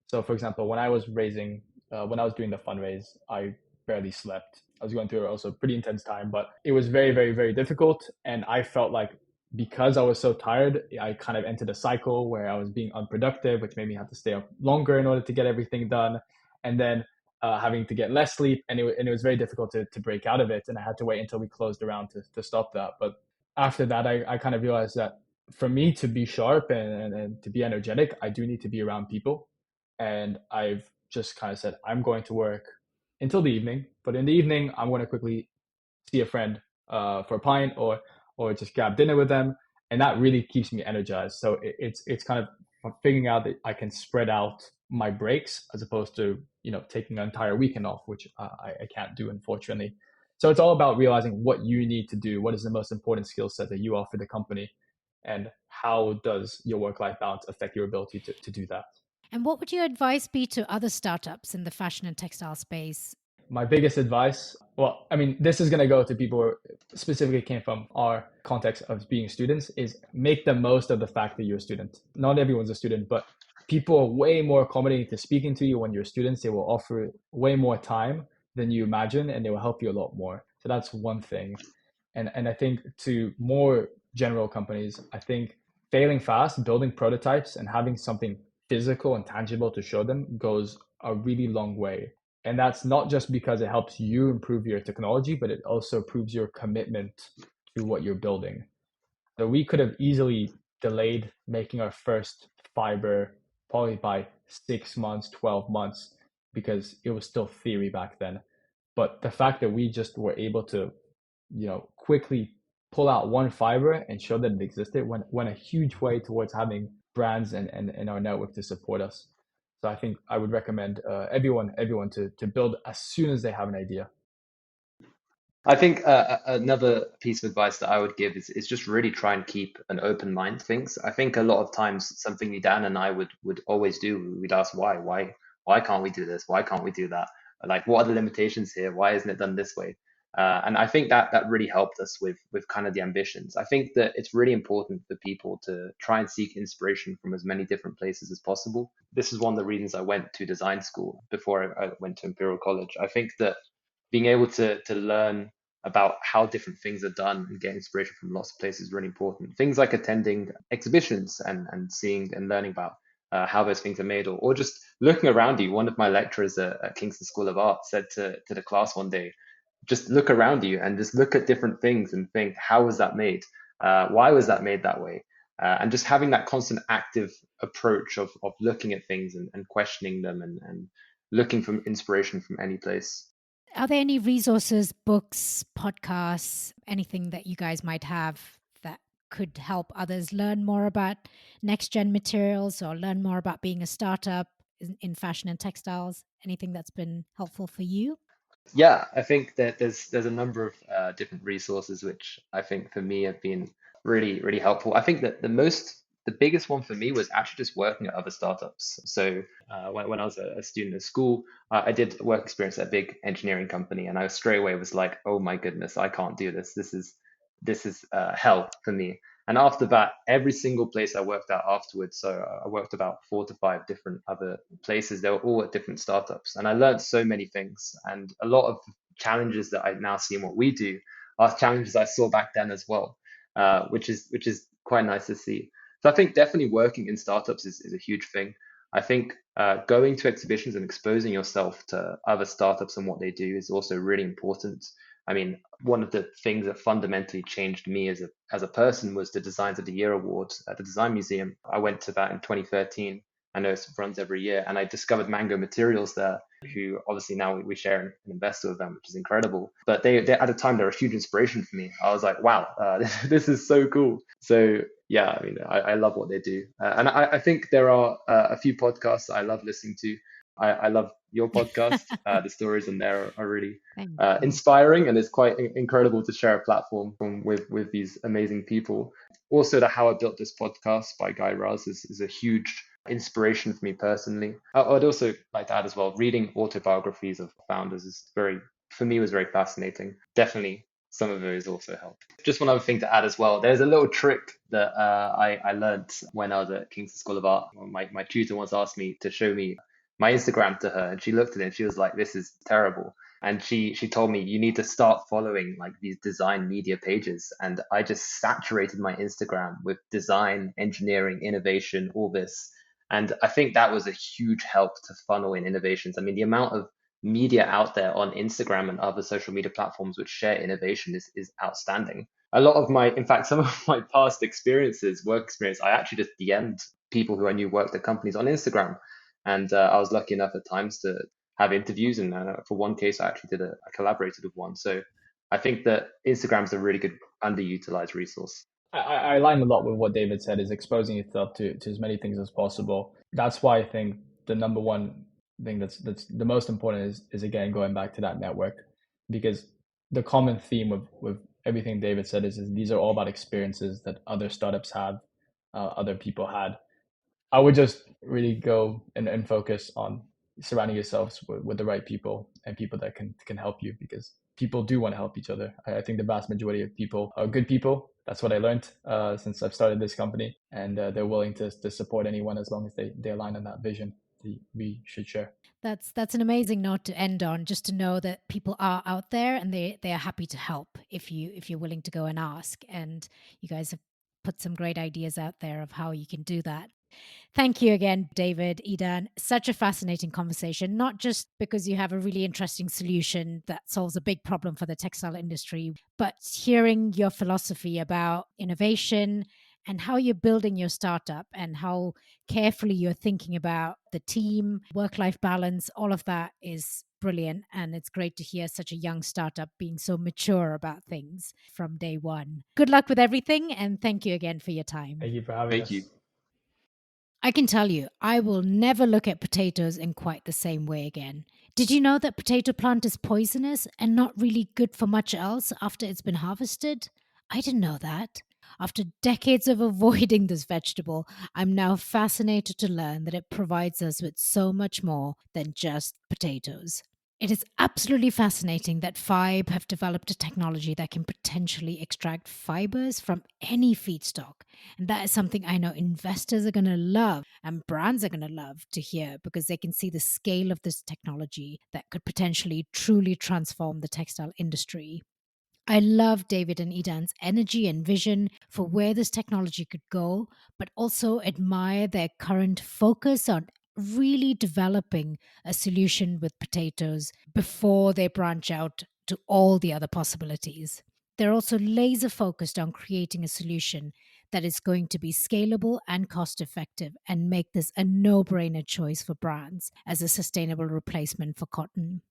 So, for example, when I was doing the fundraise, I barely slept. I was going through also a pretty intense time, but it was very, very, very difficult. And I felt like because I was so tired, I kind of entered a cycle where I was being unproductive, which made me have to stay up longer in order to get everything done. And then having to get less sleep. And it was very difficult to break out of it. And I had to wait until we closed around to stop that. But after that, I kind of realized that for me to be sharp and to be energetic, I do need to be around people. And I've just kind of said, I'm going to work until the evening, but in the evening, I'm going to quickly see a friend for a pint or just grab dinner with them, and that really keeps me energized. So it's kind of figuring out that I can spread out my breaks as opposed to taking an entire weekend off, which I can't do, unfortunately. So it's all about realizing what you need to do, what is the most important skill set that you offer the company, and how does your work-life balance affect your ability to do that. And what would your advice be to other startups in the fashion and textile space? My biggest advice, well, I mean, this is going to go to people who specifically came from our context of being students, is make the most of the fact that you're a student. Not everyone's a student, but people are way more accommodating to speaking to you when you're students. They will offer way more time than you imagine, and they will help you a lot more. So that's one thing. And I think to more general companies, I think failing fast, building prototypes, and having something physical and tangible to show them goes a really long way. And that's not just because it helps you improve your technology, but it also proves your commitment to what you're building. So we could have easily delayed making our first Fibre probably by 6 months, 12 months, because it was still theory back then. But the fact that we just were able to, quickly pull out one Fibre and show that it existed went a huge way towards having brands and our network to support us. So I think I would recommend everyone to build as soon as they have an idea. I think another piece of advice that I would give is just really try and keep an open mind to things. I think a lot of times something Idan and I would always do, we'd ask why can't we do this? Why can't we do that? Like, what are the limitations here? Why isn't it done this way? And I think that really helped us with kind of the ambitions. I think that it's really important for people to try and seek inspiration from as many different places as possible. This is one of the reasons I went to design school before I went to Imperial College. I think that being able to learn about how different things are done and get inspiration from lots of places is really important. Things like attending exhibitions and seeing and learning about how those things are made, or just looking around you. One of my lecturers at Kingston School of Art said to the class one day, just look around you and just look at different things and think, how was that made? Why was that made that way? And just having that constant active approach of looking at things and questioning them and looking for inspiration from any place. Are there any resources, books, podcasts, anything that you guys might have that could help others learn more about next gen materials or learn more about being a startup in fashion and textiles? Anything that's been helpful for you? Yeah, I think that there's a number of different resources which I think for me have been really helpful. I think that the biggest one for me was actually just working at other startups. So when I was a student at school, I did work experience at a big engineering company, and I straight away was like, oh my goodness, I can't do this. This is hell for me. And after that, every single place I worked at afterwards, so I worked about 4 to 5 different other places. They were all at different startups, and I learned so many things. And a lot of challenges that I now see in what we do are challenges I saw back then as well, which is quite nice to see. So I think definitely working in startups is a huge thing. I think going to exhibitions and exposing yourself to other startups and what they do is also really important. I mean, one of the things that fundamentally changed me as a person was the Designs of the Year Awards at the Design Museum. I went to that in 2013. I know it runs every year, and I discovered Mango Materials there, who obviously now we share an investor with them, which is incredible. But they at the time, they're a huge inspiration for me. I was like, wow, this is so cool. So yeah, I mean, I love what they do. And I think there are a few podcasts I love listening to. I love your podcast. The stories in there are really inspiring, and it's quite incredible to share a platform with these amazing people. Also, the How I Built This podcast by Guy Raz is a huge inspiration for me personally. I'd also like to add as well, reading autobiographies of founders is for me was very fascinating. Definitely some of those also help. Just one other thing to add as well. There's a little trick that I learned when I was at Kingston School of Art. My tutor once asked me to show me my Instagram to her, and she looked at it and she was like, "This is terrible." And she told me, "You need to start following like these design media pages." And I just saturated my Instagram with design, engineering, innovation, all this. And I think that was a huge help to funnel in innovations. I mean, the amount of media out there on Instagram and other social media platforms which share innovation is outstanding. A lot of in fact, some of my past experiences, work experience, I actually just DM'd people who I knew worked at companies on Instagram. And I was lucky enough at times to have interviews. And for one case, I actually I collaborated with one. So I think that Instagram's a really good underutilized resource. I align a lot with what David said, is exposing yourself to as many things as possible. That's why I think the number one thing that's the most important is again, going back to that network, because the common theme with everything David said is these are all about experiences that other startups have, other people had. I would just really go and focus on surrounding yourselves with the right people and people that can help you, because people do want to help each other. I think the vast majority of people are good people. That's what I learned since I've started this company, and they're willing to support anyone as long as they align on that vision we should share. That's an amazing note to end on, just to know that people are out there and they are happy to help if you're willing to go and ask. And you guys have put some great ideas out there of how you can do that. Thank you again, David, Idan. Such a fascinating conversation, not just because you have a really interesting solution that solves a big problem for the textile industry, but hearing your philosophy about innovation and how you're building your startup and how carefully you're thinking about the team, work-life balance, all of that is brilliant. And it's great to hear such a young startup being so mature about things from day one. Good luck with everything. And thank you again for your time. Thank you for having us. Thank you. I can tell you, I will never look at potatoes in quite the same way again. Did you know that potato plant is poisonous and not really good for much else after it's been harvested? I didn't know that. After decades of avoiding this vegetable, I'm now fascinated to learn that it provides us with so much more than just potatoes. It is absolutely fascinating that Fibe have developed a technology that can potentially extract fibres from any feedstock. And that is something I know investors are going to love and brands are going to love to hear, because they can see the scale of this technology that could potentially truly transform the textile industry. I love David and Idan's energy and vision for where this technology could go, but also admire their current focus on really developing a solution with potatoes before they branch out to all the other possibilities. They're also laser focused on creating a solution that is going to be scalable and cost effective and make this a no-brainer choice for brands as a sustainable replacement for cotton.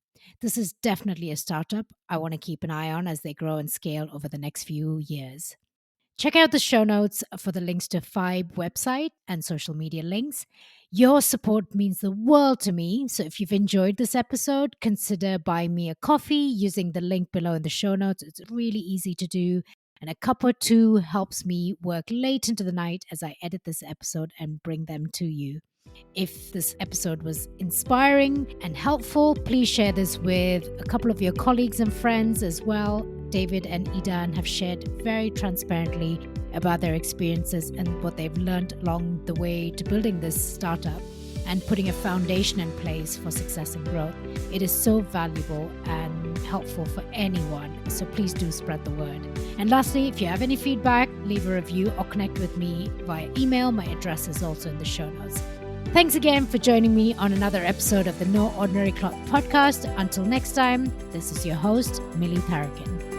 This is definitely a startup I want to keep an eye on as they grow and scale over the next few years. Check out the show notes for the links to Fibe website and social media links. Your support means the world to me. So if you've enjoyed this episode, consider buying me a coffee using the link below in the show notes. It's really easy to do. And a cup or two helps me work late into the night as I edit this episode and bring them to you. If this episode was inspiring and helpful, please share this with a couple of your colleagues and friends as well. David and Idan have shared very transparently about their experiences and what they've learned along the way to building this startup and putting a foundation in place for success and growth. It is so valuable and helpful for anyone, so please do spread the word. And lastly, if you have any feedback, leave a review or connect with me via email. My address is also in the show notes. Thanks again for joining me on another episode of the No Ordinary Cloth podcast. Until next time, this is your host, Millie Tharakin.